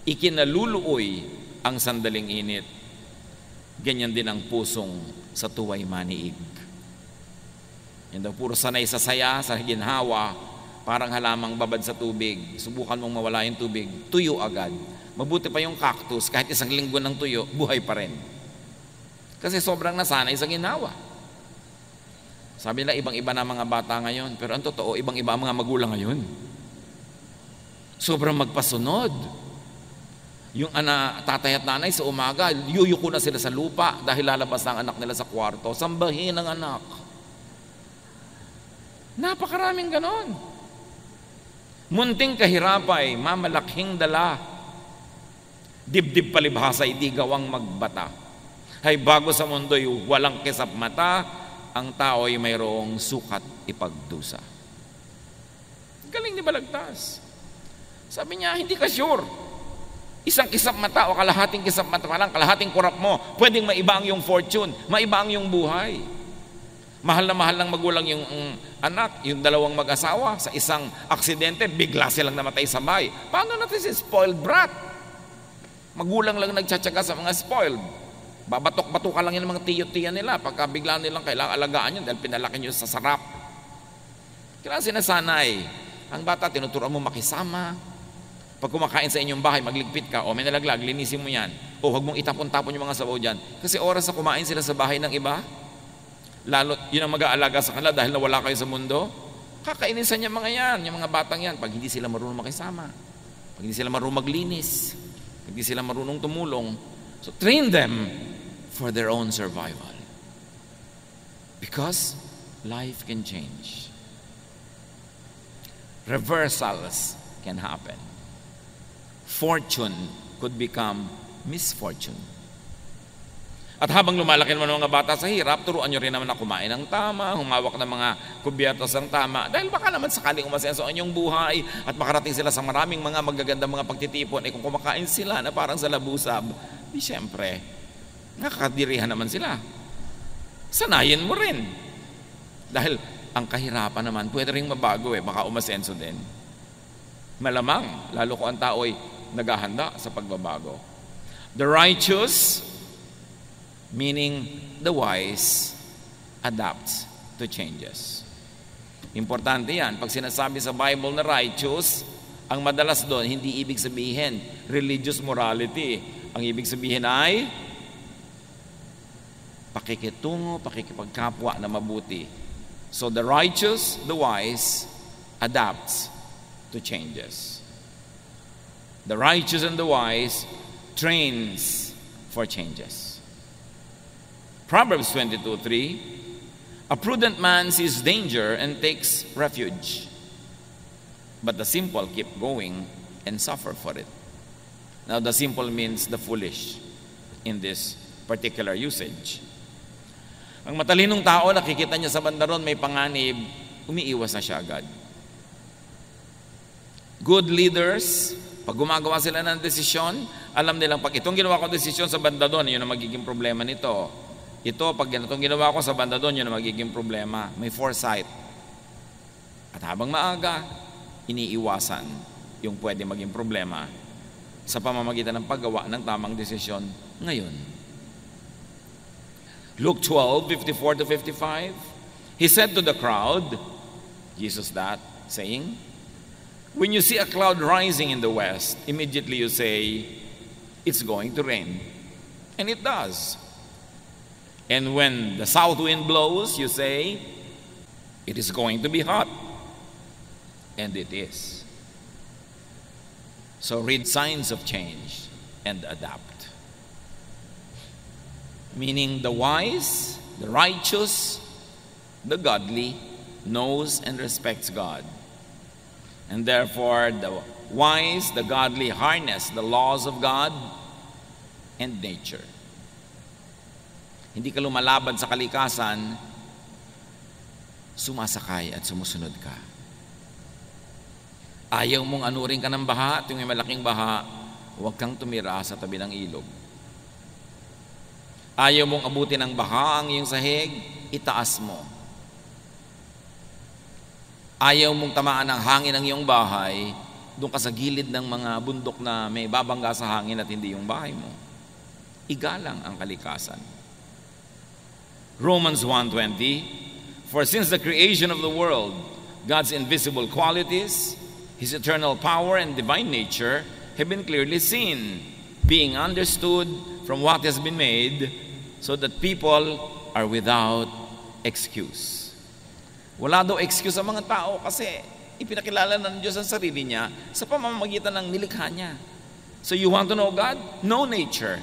Ikinaluluoy ang sandaling init. Ganyan din ang pusong sa tuwa'y maniig. Yan daw, puro sanay sa saya, sa ginhawa, parang halamang babad sa tubig. Subukan mong mawala yung tubig, tuyo agad. Mabuti pa yung cactus, kahit isang linggo ng tuyo, buhay pa rin. Kasi sobrang nasanay sa ginhawa. Sabi nila, ibang-iba na mga bata ngayon. Pero ang totoo, ibang-iba ang mga magulang ngayon. Sobrang magpasunod. Yung tatay at nanay sa umaga, yuyuko na sila sa lupa dahil lalabas na ang anak nila sa kwarto. Sambahin ang anak. Napakaraming ganon. Munting kahirapay, mamalaking dala. Dibdib palibhasay, di gawang magbata. Hay bago sa mundo'y walang kisap mata, ang tao'y mayroong sukat ipagdusa. Galing ni Balagtas. Sabi niya, hindi ka sure. Isang kisap mata o kalahating kisap mata pa lang, kalahating kurap mo, pwedeng maiba ang iyong fortune, maiba ang iyong buhay. Mahal na mahal ng magulang yung anak, yung dalawang mag-asawa, sa isang aksidente, bigla silang namatay sa bahay. Paano natin si spoiled brat? Magulang lang nagtsatsaga sa mga spoiled. Babatok-batukan lang yung mga tiyo-tiya nila pagka bigla nilang kailangang alagaan yun dahil pinalaki nyo sa sarap. Kaya sinasanay, ang bata tinuturuan mo makisama. Pag kumakain sa inyong bahay, magligpit ka, o may nalaglag, linisin mo yan. O huwag mong itapon-tapon yung mga sabaw dyan. Kasi oras na kumain sila sa bahay ng iba, lalo yun ang mag-aalaga sa kanila dahil nawala kayo sa mundo, kakainisan niya mga yan, yung mga batang yan, pag hindi sila marunong makisama, pag hindi sila marunong maglinis, pag hindi sila marunong tumulong. So train them for their own survival. Because life can change. Reversals can happen. Fortune could become misfortune. At habang lumalaki naman ang mga bata sa hirap, turuan nyo rin naman na kumain ng tama, humawak ng mga kubyertos ng tama, dahil baka naman sakaling umasenso ang inyong buhay at makarating sila sa maraming mga magagandang mga pagtitipon, kung kumakain sila na parang sa labusab, di syempre, nakakadirihan naman sila. Sanayin mo rin. Dahil ang kahirapan naman, pwede rin mabago baka umasenso din. Malamang, lalo ko ang tao'y naghahanda sa pagbabago. The righteous, meaning the wise, adapts to changes. Importante yan. Pag sinasabi sa Bible na righteous, ang madalas doon, hindi ibig sabihin religious morality. Ang ibig sabihin ay pakikitungo, pakikipagkapwa na mabuti. So the righteous, the wise, adapts to changes. The righteous and the wise trains for changes. Proverbs 22:3, a prudent man sees danger and takes refuge, but the simple keep going and suffer for it. Now the simple means the foolish in this particular usage. Ang matalinong tao, nakikita niya sa bandaron may panganib, umiiwas na siya agad. Good leaders, pag gumagawa sila ng desisyon, alam nilang pag itong ginawa ko desisyon sa banda doon, yun ang magiging problema nito. Ito, pag itong ginawa ko sa banda doon, yun ang magiging problema. May foresight. At habang maaga, iniiwasan yung pwede maging problema sa pamamagitan ng paggawa ng tamang desisyon ngayon. Luke 12:54-55, He said to the crowd, Jesus that, saying, when you see a cloud rising in the west, immediately you say, it's going to rain. And it does. And when the south wind blows, you say, it is going to be hot. And it is. So read signs of change and adapt. Meaning the wise, the righteous, the godly knows and respects God. And therefore, the wise, the godly harness the laws of God and nature. Hindi ka lumalaban sa kalikasan, sumasakay at sumusunod ka. Ayaw mong anurin ka ng baha, at yung may malaking baha, huwag kang tumira sa tabi ng ilog. Ayaw mong abutin ng baha ang iyong sahig, itaas mo. Ayaw mong tamaan ng hangin ang iyong bahay, doon ka sa gilid ng mga bundok na may babangga sa hangin at hindi yung bahay mo. Igalang ang kalikasan. Romans 1:20, for since the creation of the world, God's invisible qualities, His eternal power and divine nature have been clearly seen, being understood from what has been made, so that people are without excuse. Wala daw excuse ang mga tao kasi ipinakilala ng Diyos ang sarili niya sa pamamagitan ng nilikha niya. So you want to know God? Know nature.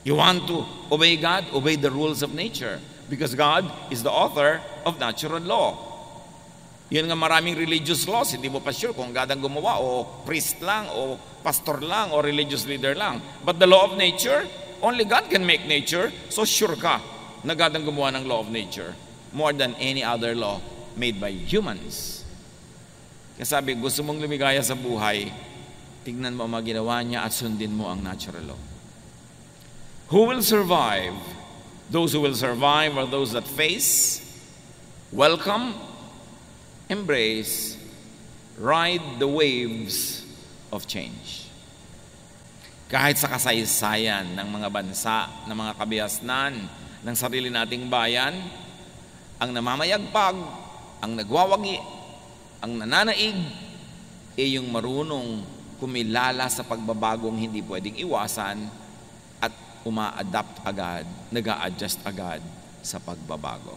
You want to obey God? Obey the rules of nature. Because God is the author of natural law. Yun nga maraming religious laws, hindi mo pa sure kung God ang gumawa o priest lang o pastor lang o religious leader lang. But the law of nature, only God can make nature, so sure ka na God ang gumawa ng law of nature more than any other law made by humans. Kaya sabi, gusto mong lumigaya sa buhay, tignan mo ang mga ginawa niya at sundin mo ang natural law. Who will survive? Those who will survive are those that face, welcome, embrace, ride the waves of change. Kahit sa kasaysayan ng mga bansa, ng mga kabihasnan, ng sarili nating bayan, ang namamayagpag, ang nagwawagi, ang nananaig, ay yung marunong kumilala sa pagbabagong hindi pwedeng iwasan at uma-adapt agad, nag-a-adjust agad sa pagbabago.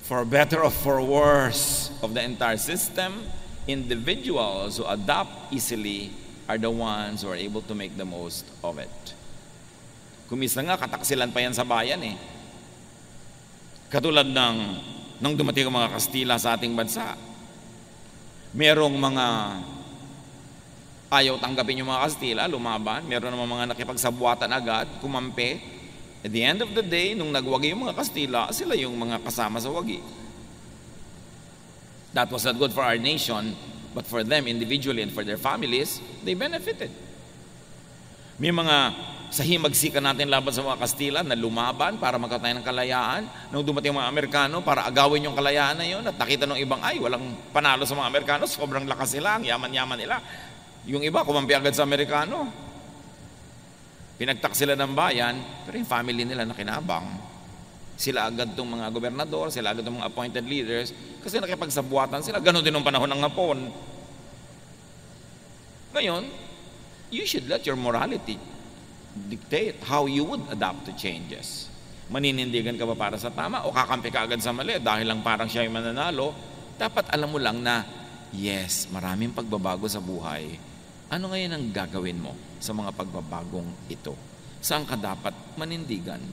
For better or for worse of the entire system, individuals who adapt easily are the ones who are able to make the most of it. Kumisa nga, kataksilan pa yan sa bayan eh. Katulad nung dumating ang mga Kastila sa ating bansa, merong mga ayaw tanggapin yung mga Kastila, lumaban. Meron naman mga nakipagsabuatan agad, kumampi. At the end of the day, nung nagwagi yung mga Kastila, sila yung mga kasama sa wagi. That was not good for our nation, but for them individually and for their families, they benefited. May mga sa himagsikan natin laban sa mga Kastila na lumaban para magkatayo ng kalayaan. Nung dumating mga Amerikano para agawin yung kalayaan na yun at nakita ng ibang ay walang panalo sa mga Amerikano, sobrang lakas nila, ang yaman-yaman nila. Yung iba kumampi agad sa Amerikano. Pinagtak sila ng bayan, pero yung family nila nakinabang. Sila agad itong mga gobernador, sila agad itong mga appointed leaders kasi nakipagsabuatan sila. Ganon din ng panahon ng Hapon. Ngayon, you should let your morality dictate how you would adapt to changes. Maninindigan ka ba para sa tama o kakampi ka agad sa mali dahil lang parang siya yung mananalo? Dapat alam mo lang na yes, maraming pagbabago sa buhay. Ano ngayon ang gagawin mo sa mga pagbabagong ito? Saan ka dapat manindigan?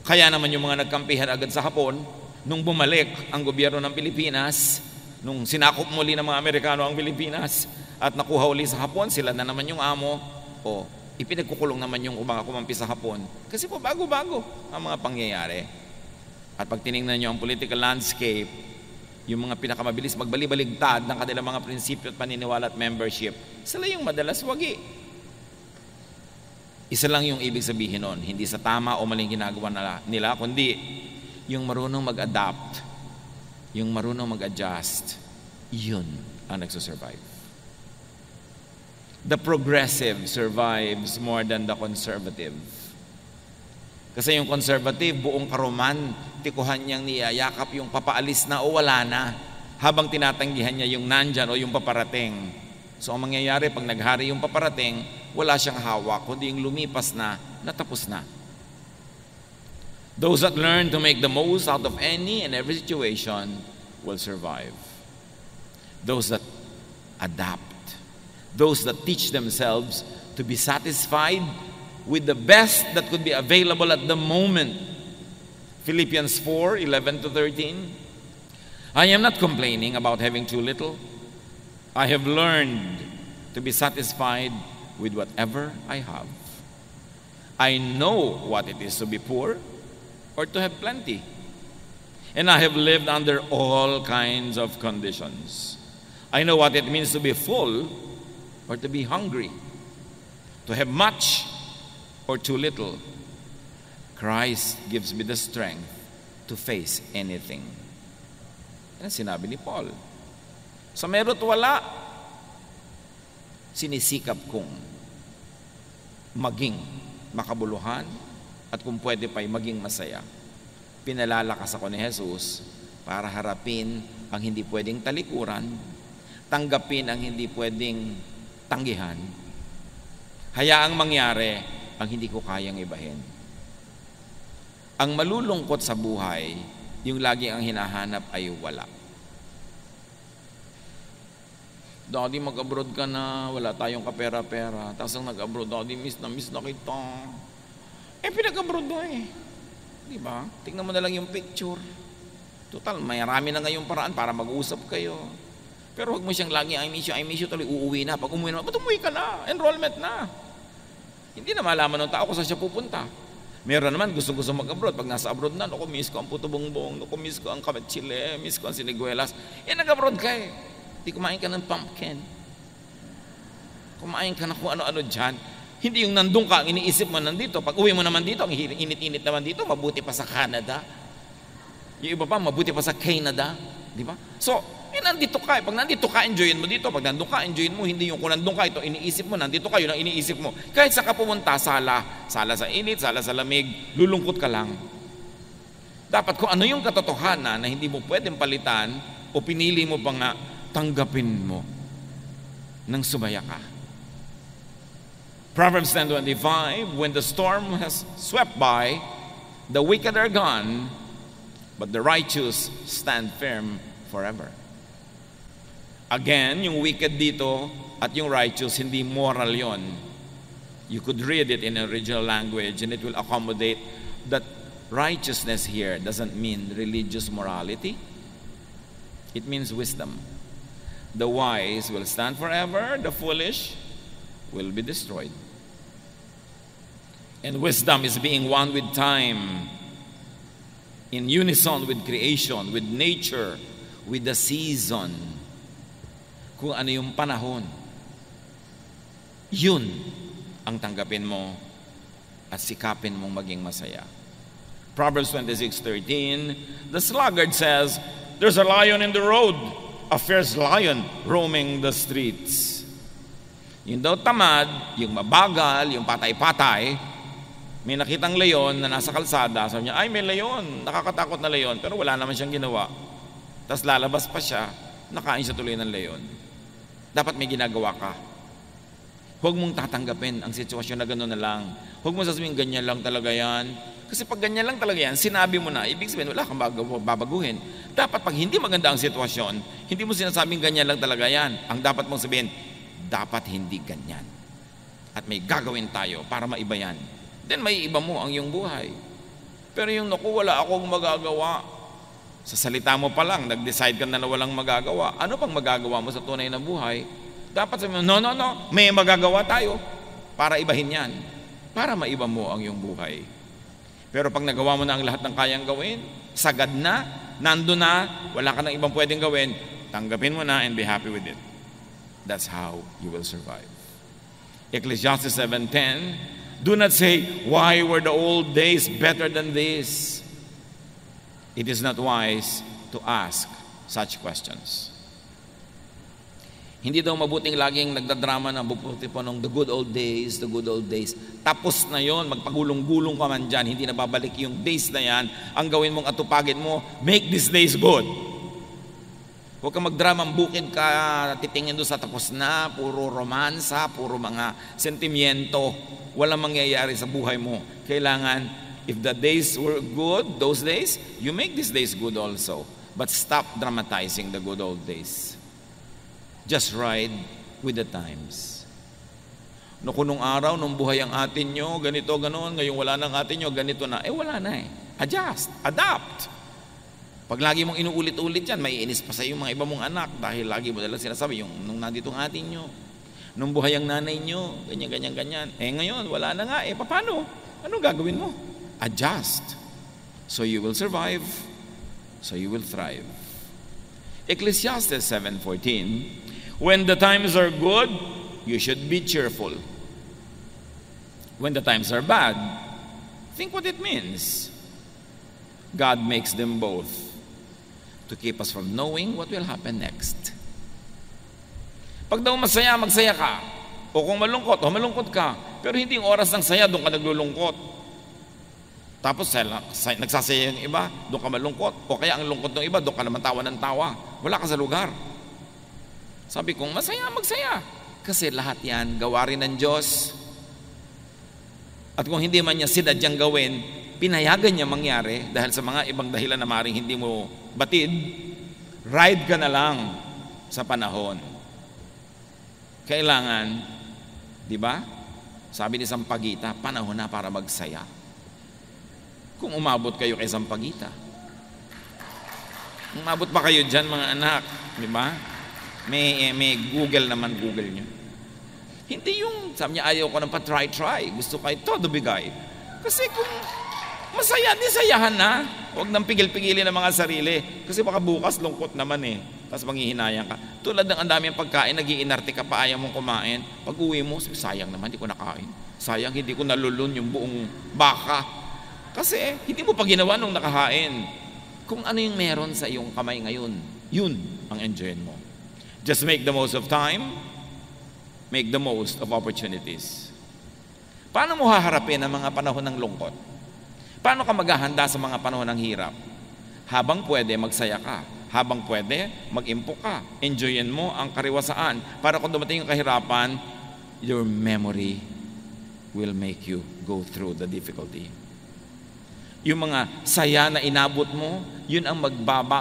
Kaya naman yung mga nagkampihan agad sa Hapon, nung bumalik ang gobyerno ng Pilipinas, nung sinakop muli ng mga Amerikano ang Pilipinas at nakuha uli sa Hapon, sila na naman yung amo, o ipinagkukulong naman yung mga kumampi sa Hapon. Kasi po bago-bago ang mga pangyayari. At pag tinignan nyo ang political landscape, yung mga pinakamabilis magbalibaligtad ng kanilang mga prinsipyo at paniniwala at membership, sila yung madalas wagi. Isa lang yung ibig sabihin nun, hindi sa tama o maling ginagawa nila, kundi yung marunong mag-adapt, yung marunong mag-adjust, yun ang nagsusurvive. the progressive survives more than the conservative. Kasi yung conservative, buong karuman, tikuhan niyang niyayakap yung papaalis na o wala na, habang tinatanggihan niya yung nandyan o yung paparating. So ang mangyayari, pag naghari yung paparating, wala siyang hawak, kundi yung lumipas na, natapos na. Those that learn to make the most out of any and every situation will survive. Those that adapt, those that teach themselves to be satisfied with the best that could be available at the moment. Philippians 4:11-13. I am not complaining about having too little. I have learned to be satisfied with whatever I have. I know what it is to be poor or to have plenty. And I have lived under all kinds of conditions. I know what it means to be full or to be hungry, to have much or too little. Christ gives me the strength to face anything. Yan ang sinabi ni Paul. Sa meron wala, sinisikap kong maging makabuluhan at kung pwede pa'y maging masaya. Pinalalakas ako ni Jesus para harapin ang hindi pwedeng talikuran, tanggapin ang hindi pwedeng tanggihan, hayaang mangyari ang hindi ko kayang ibahin. Ang malulungkot sa buhay, yung lagi ang hinahanap ay wala. Daddy, mag-abroad ka na, wala tayong kapera-pera. Tapos ang nag-abroad, Daddy, miss na kita. Pinag-abroad na Di ba? Tingnan mo na lang yung picture. Total, marami na ngayong paraan para mag-usap kayo. Pero huwag mo siyang lagi, I miss you, tuloy uuwi na. Pag umuwi na, ba't umuwi ka na? Enrollment na. Hindi na malaman ng tao kung saan siya pupunta. Meron naman, gusto mag-abroad. Pag nasa abroad na, naku, miss ko ang puto bongbong, naku, miss ko ang Chile, miss ko ang siniguelas. Nag-abroad ka Di kumain ka ng pumpkin. Kumain ka na kung ano-ano dyan. Hindi yung nandun ka, ang iniisip mo nandito. Pag uwi mo naman dito, ang init-init naman dito, mabuti pa sa Canada. Yung iba pa, mabuti pa sa Canada. Di ba? So, nandito ka. Pag nandito ka, enjoyin mo dito. Pag nandun ka, enjoyin mo. Hindi yung kung nandun ka, ito iniisip mo. Nandito ka, yun ang iniisip mo. Kahit sa ka pumunta, sala sa init, sala sa lamig, lulungkot ka lang. Dapat kung ano yung katotohanan na hindi mo pwedeng palitan o pinili mo pa nga, tanggapin mo nang sumaya ka. Proverbs 10:25, when the storm has swept by, the wicked are gone, but the righteous stand firm forever. Again, yung wicked dito at yung righteous, hindi moral yon. You could read it in original language and it will accommodate that righteousness here doesn't mean religious morality. It means wisdom. The wise will stand forever, the foolish will be destroyed. And wisdom is being one with time, in unison with creation, with nature, with the season. Kung ano yung panahon, yun ang tanggapin mo at sikapin mong maging masaya. Proverbs 26:13, the sluggard says, there's a lion in the road, a fierce lion roaming the streets. Yung daw tamad, yung mabagal, yung patay-patay, may nakitang leon na nasa kalsada, sabi niya, ay may leon, nakakatakot na leon, pero wala naman siyang ginawa. Tapos lalabas pa siya, nakain siya tuloy ng leon. Dapat may ginagawa ka. Huwag mong tatanggapin ang sitwasyon na gano'n na lang. Huwag mong sasabihin, ganyan lang talaga yan. Kasi pag ganyan lang talaga yan, sinabi mo na, ibig sabihin, wala kang babaguhin. Dapat pag hindi maganda ang sitwasyon, hindi mo sinasabing ganyan lang talaga yan. Ang dapat mong sabihin, dapat hindi ganyan. At may gagawin tayo para maiba yan. Then may iba mo ang iyong buhay. Pero yung naku, wala akong magagawa. Sa salita mo pa lang, nag-decide ka na walang magagawa. Ano pang magagawa mo sa tunay na buhay? Dapat sabihin mo, no, may magagawa tayo para ibahin yan. Para maiba mo ang iyong buhay. Pero pag nagawa mo na ang lahat ng kayang gawin, sagad na, nando na, wala ka ng ibang pwedeng gawin, tanggapin mo na and be happy with it. That's how you will survive. Ecclesiastes 7:10, do not say, why were the old days better than this? It is not wise to ask such questions. Hindi daw mabuting laging nagdadrama na buputi po nung the good old days, the good old days. Tapos na yon, magpagulong-gulong ka man dyan, hindi na babalik yung days na yan. Ang gawin mong atupagin mo, make these days good. Huwag kang magdramang bukid ka, titingin doon sa tapos na, puro romansa, puro mga sentimiento. Walang mangyayari sa buhay mo. Kailangan, if the days were good, those days, you make these days good also. But stop dramatizing the good old days. Just ride with the times. No, kung nung araw, nung buhay ang atin nyo, ganito, ganoon, ngayong wala nang atin nyo, ganito na. Wala na eh. Adjust, adapt. Pag lagi mong inuulit-ulit yan, maiinis pa sa iyo mga iba mong anak dahil lagi mo dala sinasabi, yung nung nandito ang atin nyo, nung buhay ang nanay nyo, ganyan. Ngayon, wala na nga. Paano? Anong gagawin mo? Adjust. So you will survive. So you will thrive. Ecclesiastes 7:14, when the times are good, you should be cheerful. When the times are bad, think what it means. God makes them both to keep us from knowing what will happen next. Pag daw masaya, magsaya ka. O kung malungkot, malungkot ka. Pero hindi yung oras ng saya, doon ka naglulungkot. Tapos nagsasaya yung iba, doon ka malungkot. O kaya ang lungkot ng iba, doon ka naman tawa ng tawa. Wala ka sa lugar. Sabi kong masaya, magsaya. Kasi lahat yan, gawarin ng Diyos. At kung hindi man niya sinadyang gawin, pinayagan niya mangyari dahil sa mga ibang dahilan na maring hindi mo batid, ride ka na lang sa panahon. Kailangan, di ba? Sabi ni Sampaguita, panahon na para magsaya. Kung umabot kayo kay Sampaguita, umabot pa kayo dyan mga anak, di ba? May Google naman, Google nyo. Hindi yung, sabi niya, ayaw ko ng pa-try. Gusto kayo todo bigay. Kasi kung masaya, nisayahan na. Huwag nang pigil-pigilin ng mga sarili. Kasi baka bukas lungkot naman eh. Tapos manghihinayang ka. Tulad ng ang daming pagkain, nag-iinarte ka pa, ayaw mong kumain. Pag uwi mo, sayang naman, hindi ko nakain. Sayang, hindi ko nalulun yung buong baka. Kasi hindi mo pa ginawa nung nakahain. Kung ano yung meron sa iyong kamay ngayon, yun ang enjoyin mo. Just make the most of time. Make the most of opportunities. Paano mo haharapin ang mga panahon ng lungkot? Paano ka maghahanda sa mga panahon ng hirap? Habang pwede, magsaya ka. Habang pwede, mag-impok ka. Enjoyin mo ang kariwasaan. Para kung dumating yung kahirapan, your memory will make you go through the difficulty. Yung mga saya na inabot mo, yun ang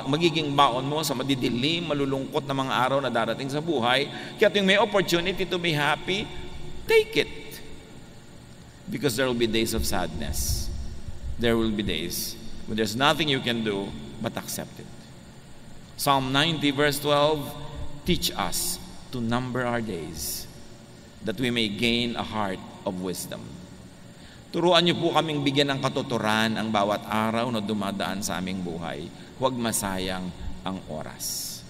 magiging baon mo sa madidilim, malulungkot na mga araw na darating sa buhay. Kaya yung may opportunity to be happy, take it. Because there will be days of sadness. There will be days when there's nothing you can do but accept it. Psalm 90 verse 12, teach us to number our days that we may gain a heart of wisdom. Turuan niyo po kaming bigyan ng katuturan ang bawat araw na dumadaan sa aming buhay. Huwag masayang ang oras.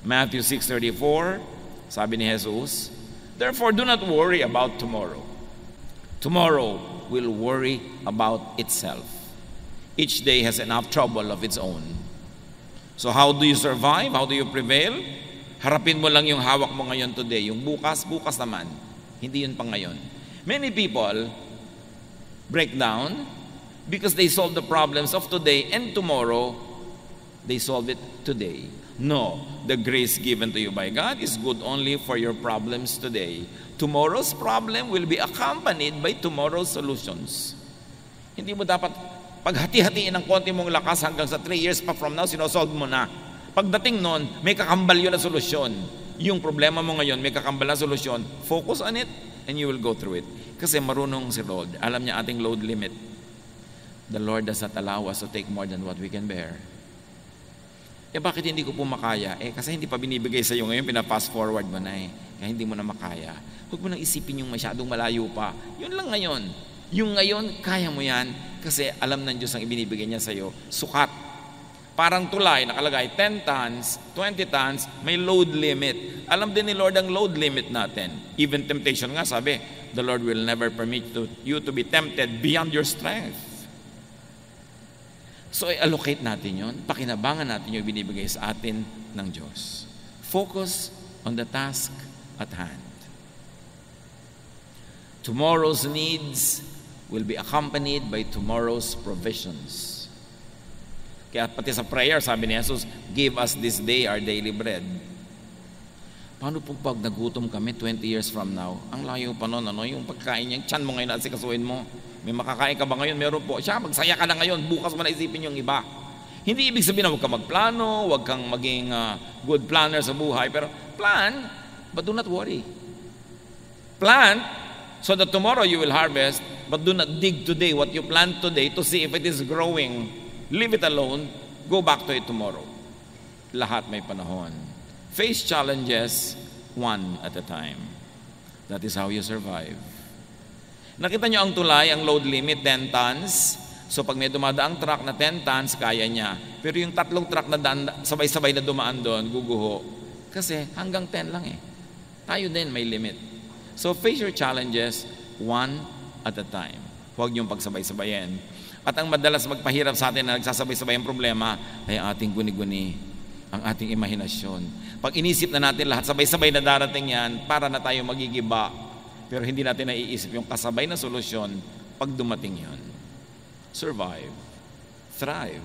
Matthew 6:34, sabi ni Jesus, therefore do not worry about tomorrow. Tomorrow will worry about itself. Each day has enough trouble of its own. So how do you survive? How do you prevail? Harapin mo lang yung hawak mo ngayon today. Yung bukas, bukas naman. Hindi yun pang ngayon. Many people break down because they solve the problems of today and tomorrow, they solve it today. No, the grace given to you by God is good only for your problems today. Tomorrow's problem will be accompanied by tomorrow's solutions. Hindi mo dapat paghati-hatiin ng konti mong lakas hanggang sa 3 years pa from now, sinosolve mo na. Pagdating nun, may kakambal yun na solusyon. Yung problema mo ngayon, may kakambal na solusyon. Focus on it and you will go through it. Kasi marunong si Lord. Alam niya ating load limit. The Lord does not allow us to take more than what we can bear. Bakit hindi ko po makaya? Kasi hindi pa binibigay sa iyo ngayon, pina-fast forward mo na Kaya hindi mo na makaya. Huwag mo nang isipin yung masyadong malayo pa. Yun lang ngayon. Yung ngayon, kaya mo yan kasi alam ng Diyos ang ibinibigay niya sa iyo. Sukat. Parang tulay, nakalagay 10 tons, 20 tons, may load limit. Alam din ni Lord ang load limit natin. Even temptation nga, sabi, the Lord will never permit you to be tempted beyond your strength. So, allocate natin yun. Pakinabangan natin yung binibigay sa atin ng Diyos. Focus on the task at hand. Tomorrow's needs will be accompanied by tomorrow's provisions. Kaya pati sa prayer, sabi ni Jesus, give us this day our daily bread. Paano po pag nagutom kami 20 years from now? Ang layo pa nun, yung pagkain niya, tiyan mo ngayon at sikasuhin mo. May makakain ka ba ngayon? Meron po. Siya, magsaya ka na ngayon. Bukas mo na isipin yung iba. Hindi ibig sabihin na huwag kang magplano, huwag kang maging good planner sa buhay. Pero plan, but do not worry. Plant so that tomorrow you will harvest, but do not dig today what you plant today to see if it is growing. Leave it alone. Go back to it tomorrow. Lahat may panahon. Face challenges one at a time. That is how you survive. Nakita nyo ang tulay, ang load limit, 10 tons. So pag may dumadaang truck na 10 tons, kaya niya. Pero yung 3 truck na sabay-sabay na dumaan doon, guguho. Kasi hanggang 10 lang eh. Tayo din may limit. So face your challenges one at a time. Huwag niyong pagsabay-sabayin. At ang madalas magpahirap sa atin na nagsasabay-sabay ang problema ay ating guni-guni, ang ating imahinasyon. Pag inisip na natin lahat, sabay-sabay na darating yan, para na tayo magigiba. Pero hindi natin naiisip yung kasabay na solusyon pag dumating yun. Survive, thrive,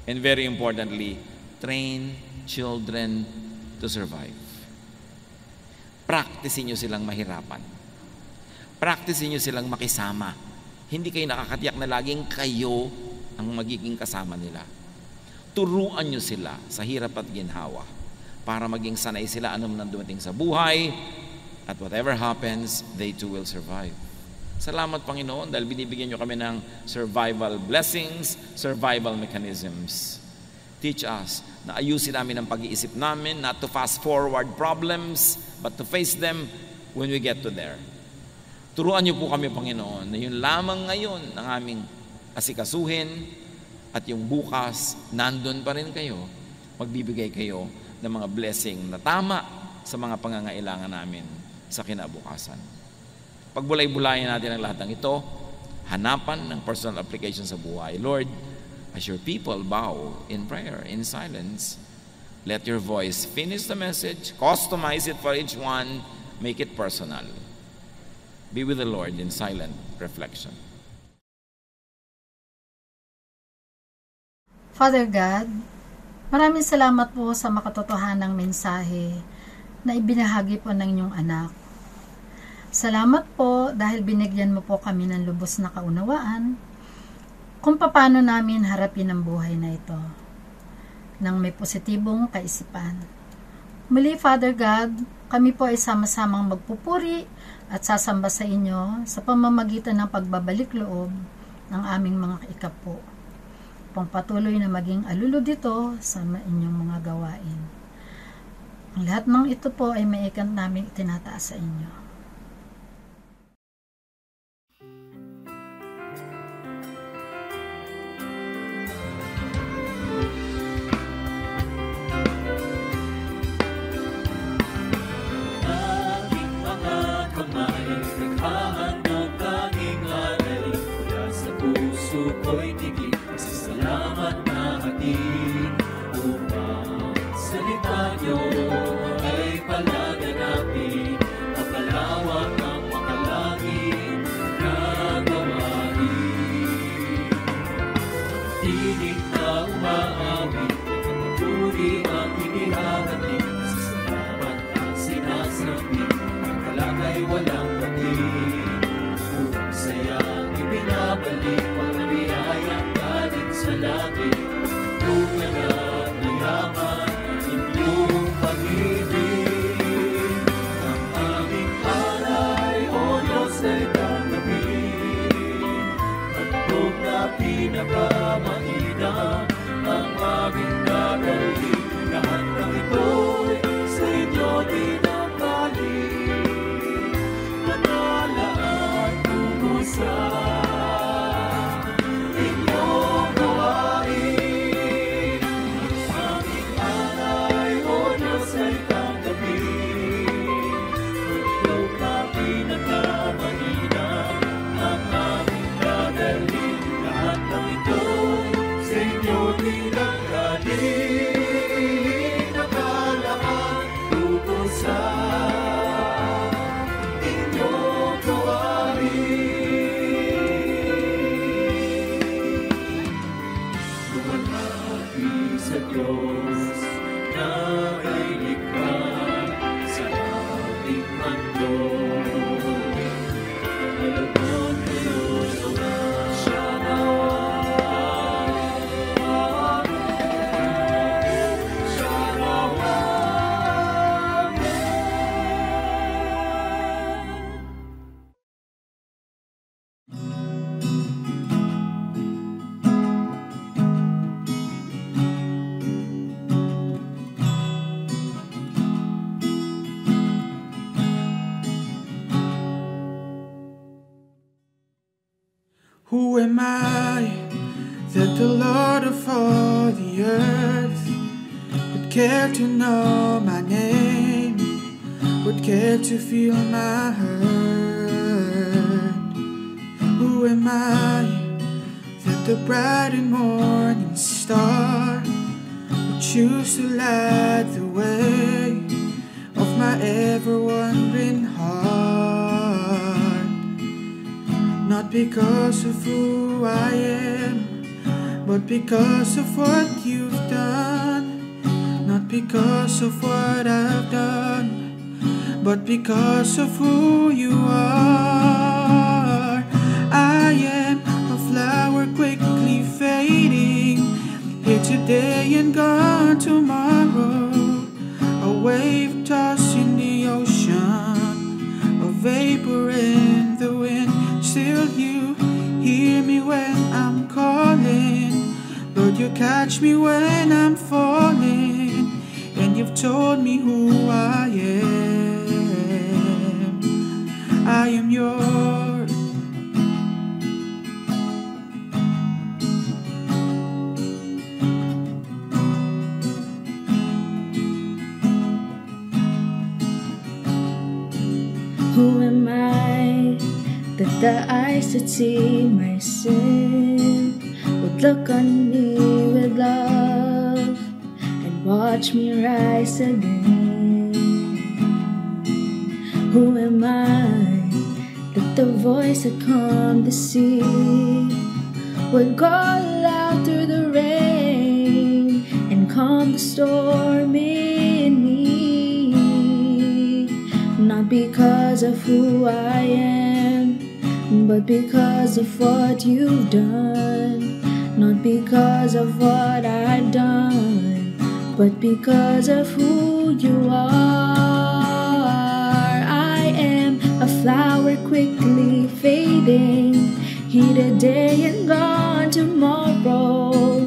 and very importantly, train children to survive. Practicein nyo silang mahirapan. Practicein nyo silang makisama. Hindi kayo nakakatiyak na laging kayo ang magiging kasama nila. Turuan nyo sila sa hirap at ginhawa para maging sanay sila anong dumating sa buhay, at whatever happens, they too will survive. Salamat Panginoon dahil binibigyan nyo kami ng survival blessings, survival mechanisms. Teach us na ayusin namin ang pag-iisip namin, not to fast forward problems, but to face them when we get to there. Turuan niyo po kami, Panginoon, na yun lamang ngayon ang aming asikasuhin at yung bukas, nandun pa rin kayo, magbibigay kayo ng mga blessing na tama sa mga pangangailangan namin sa kinabukasan. Pagbulay-bulayan natin ang lahat ng ito, hanapan ng personal application sa buhay. Lord, as your people bow in prayer, in silence, let your voice finish the message, customize it for each one, make it personal. Be with the Lord in silent reflection. Father God, maraming salamat po sa makatotohanang mensahe na ibinahagi po ng inyong anak. Salamat po dahil binigyan mo po kami ng lubos na kaunawaan kung paano namin harapin ang buhay na ito ng may positibong kaisipan. Muli, Father God, kami po ay sama-samang magpupuri at sasamba sa inyo sa pamamagitan ng pagbabalik loob ng aming mga kaikapo. Pangpatuloy na maging alulod ito sa inyong mga gawain. Ang lahat ng ito po ay maikant namin itinataas sa inyo. Señor. Who am I that the Lord of all the earth would care to know my name, would care to feel my hurt? Who am I that the bright and morning star would choose to light the way of my ever-wandering heart? Not because of who I am, but because of what you've done. Not because of what I've done, but because of who you are. I am a flower quickly fading, here today and gone tomorrow. A wave tossed in the ocean, a vapor in the wind. Still you hear me when I'm calling. Lord, you catch me when I'm falling. And you've told me who I am. I am yours. Who am I that the eyes that see my sin would look on me with love and watch me rise again? Who am I that the voice that calmed the sea would call out through the rain and calm the storm in me? Not because of who I am, but because of what you've done. Not because of what I've done, but because of who you are. I am a flower quickly fading, here today and gone tomorrow.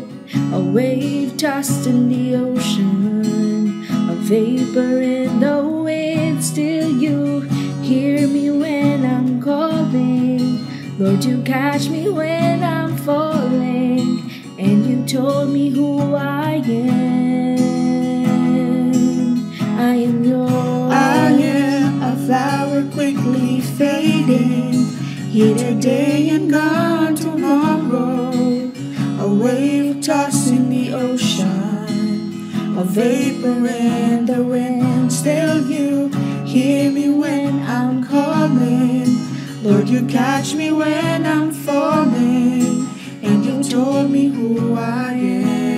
A wave tossed in the ocean, a vapor in the wind. Still you hear me when I'm calling. Lord, you catch me when I'm falling. And you told me who I am. I am yours. I am a flower quickly fading, here today and gone tomorrow. A wave tossed in the ocean, a vapor in the wind. Still you hear me when I'm calling. Lord, you catch me when I'm falling. And you told me who I am.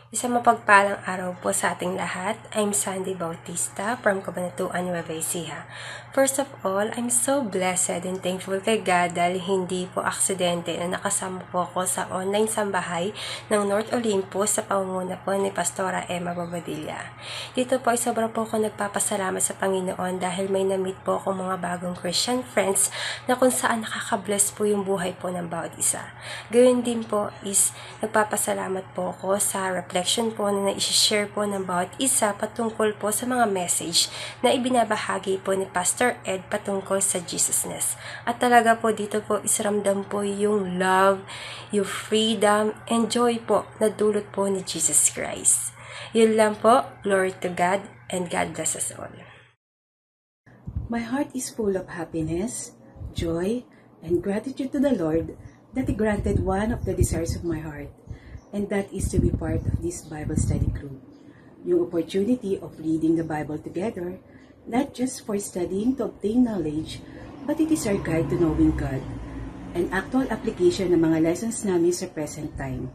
Isang mapagpalang araw po sa ating lahat. I'm Sandy Bautista from Cabanatuan, Nueva Ecija. First of all, I'm so blessed and thankful kay God dahil hindi po aksidente na nakasama po ako sa online sambahay ng North Olympus sa pamumuno po ni Pastora Emma Bobadilla. Dito po ay sobra po ako nagpapasalamat sa Panginoon dahil may na-meet po ako mga bagong Christian friends na kung saan nakaka-bless po yung buhay po ng bawat isa. Gayun din po is nagpapasalamat po ako sa reflection po na i-share po ng bawat isa patungkol po sa mga message na ibinabahagi po ni Pastor Ed patungkol sa Jesusness. At talaga po dito po isramdam po yung love, yung freedom, and joy po na dulot po ni Jesus Christ. Yun lang po. Glory to God and God bless us all. My heart is full of happiness, joy, and gratitude to the Lord that He granted one of the desires of my heart, and that is to be part of this Bible study group. Yung opportunity of reading the Bible together, not just for studying to obtain knowledge, but it is our guide to knowing God, an actual application ng mga lessons namin sa present time.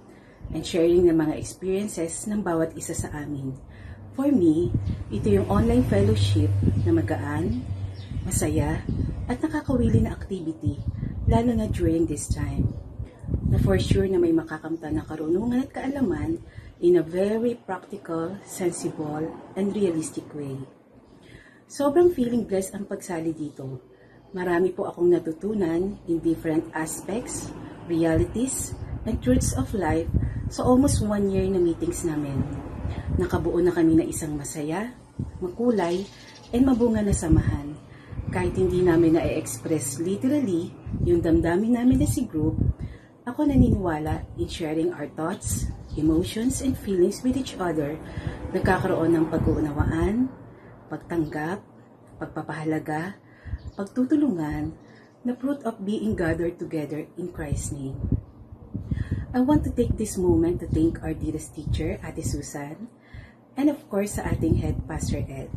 and sharing ng mga experiences ng bawat isa sa amin. For me, ito yung online fellowship na magaan, masaya, at nakakawili na activity, lalo na during this time. Na for sure na may makakamtan na karunungan at kaalaman in a very practical, sensible, and realistic way. Sobrang feeling blessed ang pagsali dito. Marami po akong natutunan in different aspects, realities, and truths of life sa almost 1 year na meetings namin. Nakabuo na kami na isang masaya, makulay, and mabunga na samahan. Kahit hindi namin na-express literally yung damdamin namin na si group, ako naniniwala in sharing our thoughts, emotions, and feelings with each other, nagkakaroon ng pag-uunawaan, pagtanggap, pagpapahalaga, pagtutulungan, na fruit of being gathered together in Christ's name. I want to take this moment to thank our dearest teacher, Ate Susan, and of course sa ating head, Pastor Ed.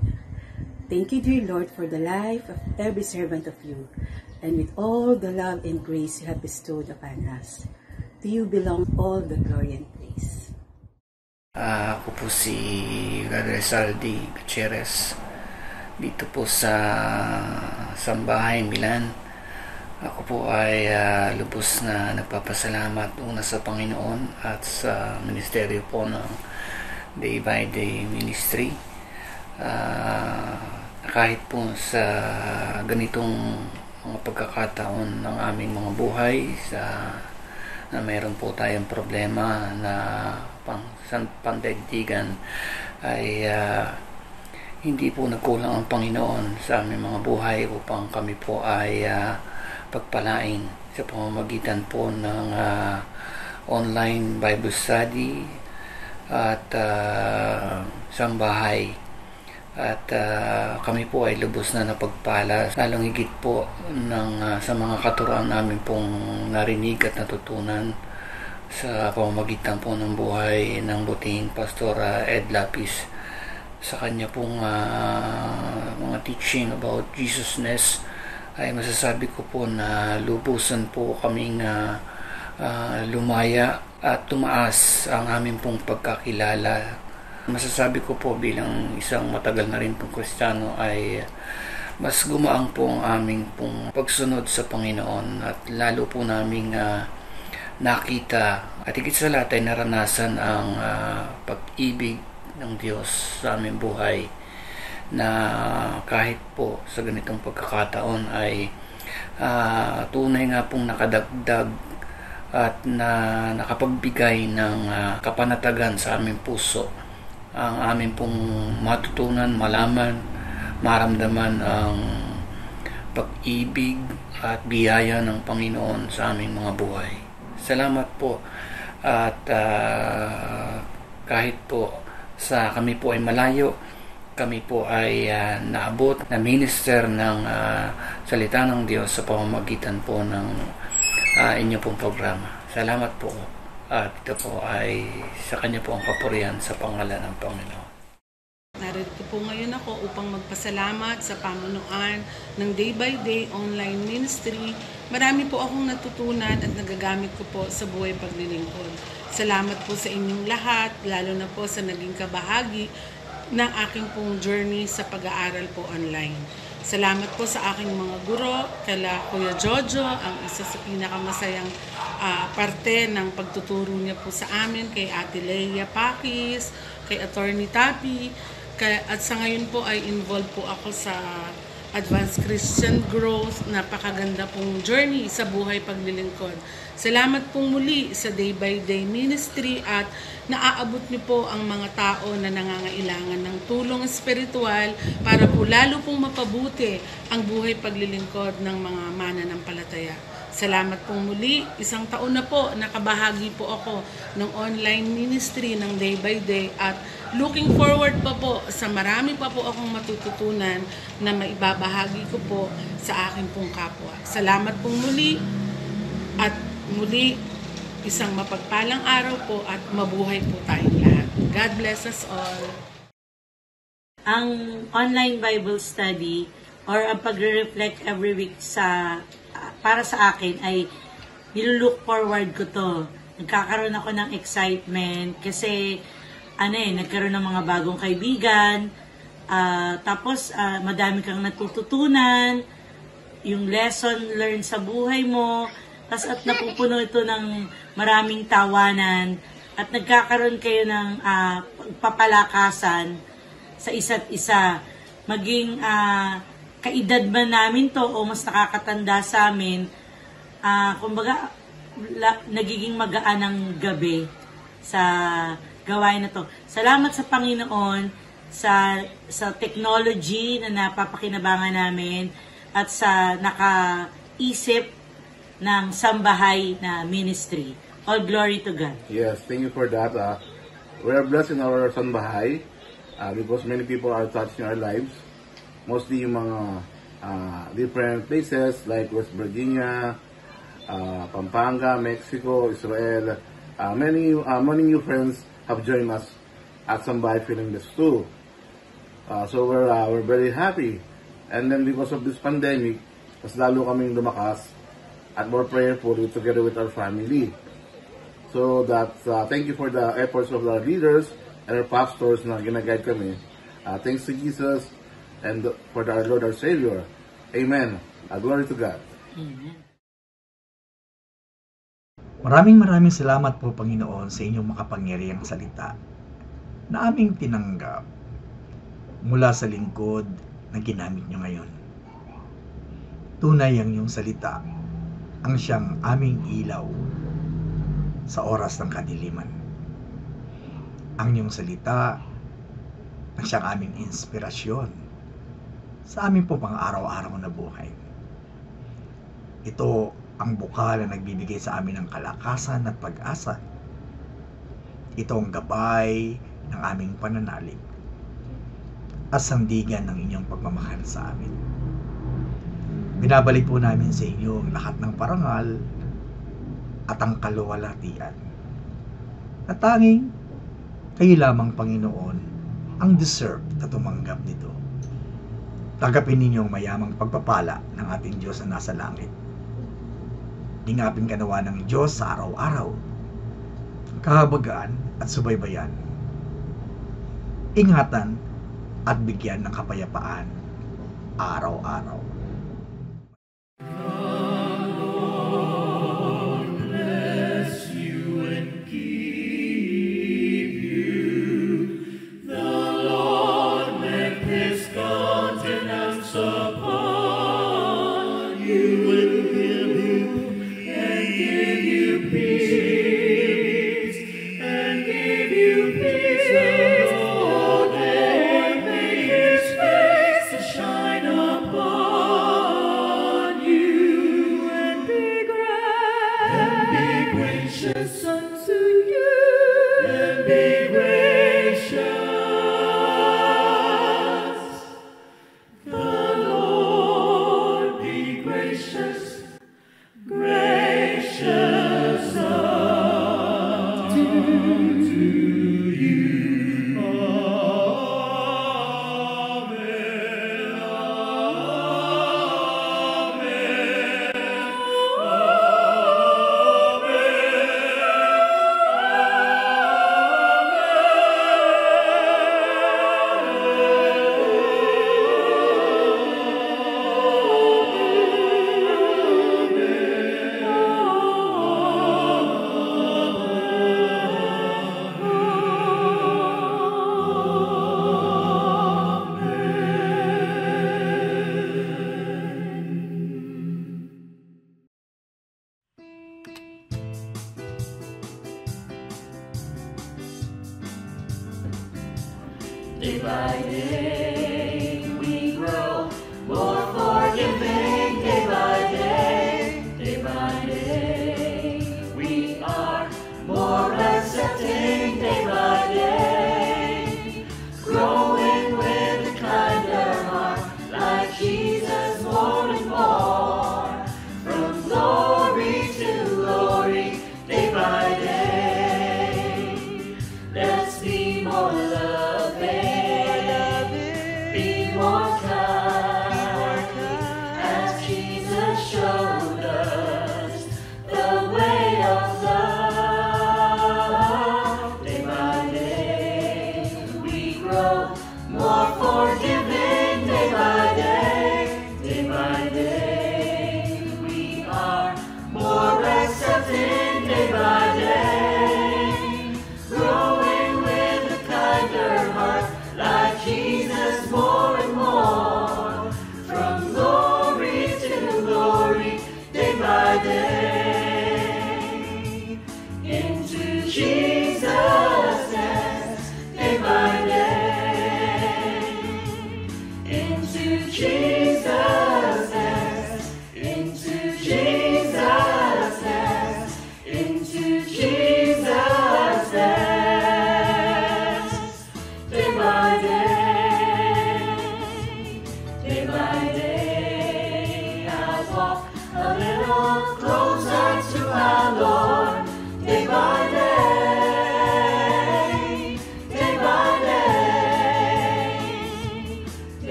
Thank you, dear Lord, for the life of every servant of you, and with all the love and grace you have bestowed upon us. To you belong all the glory and praise. Ako po si Brother Saldi Gutierrez, dito po sa Sambahay, Milan. Ako po ay lubos na nagpapasalamat una sa Panginoon at sa ministeryo po ng Day by Day Ministry. Kahit po sa ganitong mga pagkakataon ng aming mga buhay, na mayroon po tayong problema na pandaigdigan, ay hindi po nagkulang ang Panginoon sa aming mga buhay upang kami po ay pagpalain sa pamamagitan po ng online Bible study at sambahay. At kami po ay lubos na napagpala, lalong higit po sa mga katuroan namin pong narinig at natutunan sa pamamagitan po ng buhay ng butihing Pastor Ed Lapis. Sa kanya pong mga teaching about Jesusness, ay masasabi ko po na lubusan po kaming lumaya at tumaas ang aming pong pagkakilala. Masasabi ko po bilang isang matagal na rin pong Kristiyano ay mas gumaang po ang aming pong pagsunod sa Panginoon, at lalo po naming nakita at higit sa lahat ay naranasan ang pag-ibig ng Diyos sa aming buhay, na kahit po sa ganitong pagkakataon ay tunay nga pong nakadagdag at nakapagbigay ng kapanatagan sa aming puso. Ang aming pong matutunan, malaman, maramdaman ang pag-ibig at biyaya ng Panginoon sa aming mga buhay. Salamat po, at kahit po kami po ay malayo, kami po ay naabot na minister ng salita ng Diyos sa pamamagitan po ng inyo pong programa. Salamat po, at ito po ay sa kanya po ang papurihan sa pangalan ng Panginoon. Narito po ngayon ako upang magpasalamat sa pamunuan ng Day by Day online ministry. Marami po akong natutunan at nagagamit ko po sa buhay paglilingkod. Salamat po sa inyong lahat, lalo na po sa naging kabahagi ng aking pong journey sa pag-aaral po online. Salamat po sa aking mga guro, kala Kuya Jojo, ang isa sa pinakamasayang parte ng pagtuturo niya po sa amin, kay Ate Leia Pakis, kay Attorney Tapi, at sa ngayon po ay involved po ako sa Advanced Christian Growth. Napakaganda pong journey sa buhay paglilingkod. Salamat pong muli sa Day by Day Ministry, at naaabot niyo po ang mga tao na nangangailangan ng tulong espiritual para po lalo pong mapabuti ang buhay paglilingkod ng mga mananampalataya. Salamat pong muli. 1 taon na po nakabahagi po ako ng online ministry ng Day by Day, at looking forward pa po sa marami pa po akong matututunan na maibabahagi ko po sa aking pong kapwa. Salamat pong muli, at muli, isang mapagpalang araw po at mabuhay po tayong lahat. God bless us all. Ang online Bible study or ang pagre-reflect every week para sa akin ay nilook forward ko to nagkakaroon ako ng excitement kasi nagkaroon ng mga bagong kaibigan, tapos madami kang natututunan, yung lesson learned sa buhay mo, at napupuno ito ng maraming tawanan at nagkakaroon kayo ng papalakasan sa isa't isa. Maging kaedad man namin to o mas nakakatanda sa amin, kumbaga nagiging magaan ang gabi sa gawain na to. Salamat sa Panginoon sa technology na napapakinabangan namin at sa nakaisip ng sambahay na ministry. All glory to God. Yes, thank you for that. We are blessed in our sambahay because many people are touching our lives. Mostly yung mga different places like West Virginia, Pampanga, Mexico, Israel. Many new friends have joined us at Sambahay Feeling This too. So we're very happy. And then because of this pandemic, mas lalo kaming lumakas at more prayerful together with our family. So thank you for the efforts of our leaders and our pastors na ginaguide kami. Thanks to Jesus and for our Lord our Savior. Amen. Glory to God. Amen. Maraming salamat po, Panginoon, sa inyong makapangyarihang salita na aming tinanggap mula sa lingkod na ginamit nyo ngayon. Tunay ang iyong salita ang siyang aming ilaw sa oras ng kadiliman. Ang iyong salita ang siyang aming inspirasyon sa aming po pang-araw-araw na buhay. Ito ang bukal na nagbibigay sa amin ng kalakasan at pag-asa. Ito ang gabay ng aming pananalig at sandigan ng inyong pagmamahal sa amin. Binabalik po namin sa inyo ang lahat ng parangal at ang kaluwalhatian. At tanging kayo lamang, Panginoon, ang deserve na tumanggap nito. Tagapin ninyo ang mayamang pagpapala ng ating Diyos na nasa langit. Ingapin kanawa ng Diyos sa araw-araw, kahabagaan at subaybayan, ingatan at bigyan ng kapayapaan araw-araw. Day by day.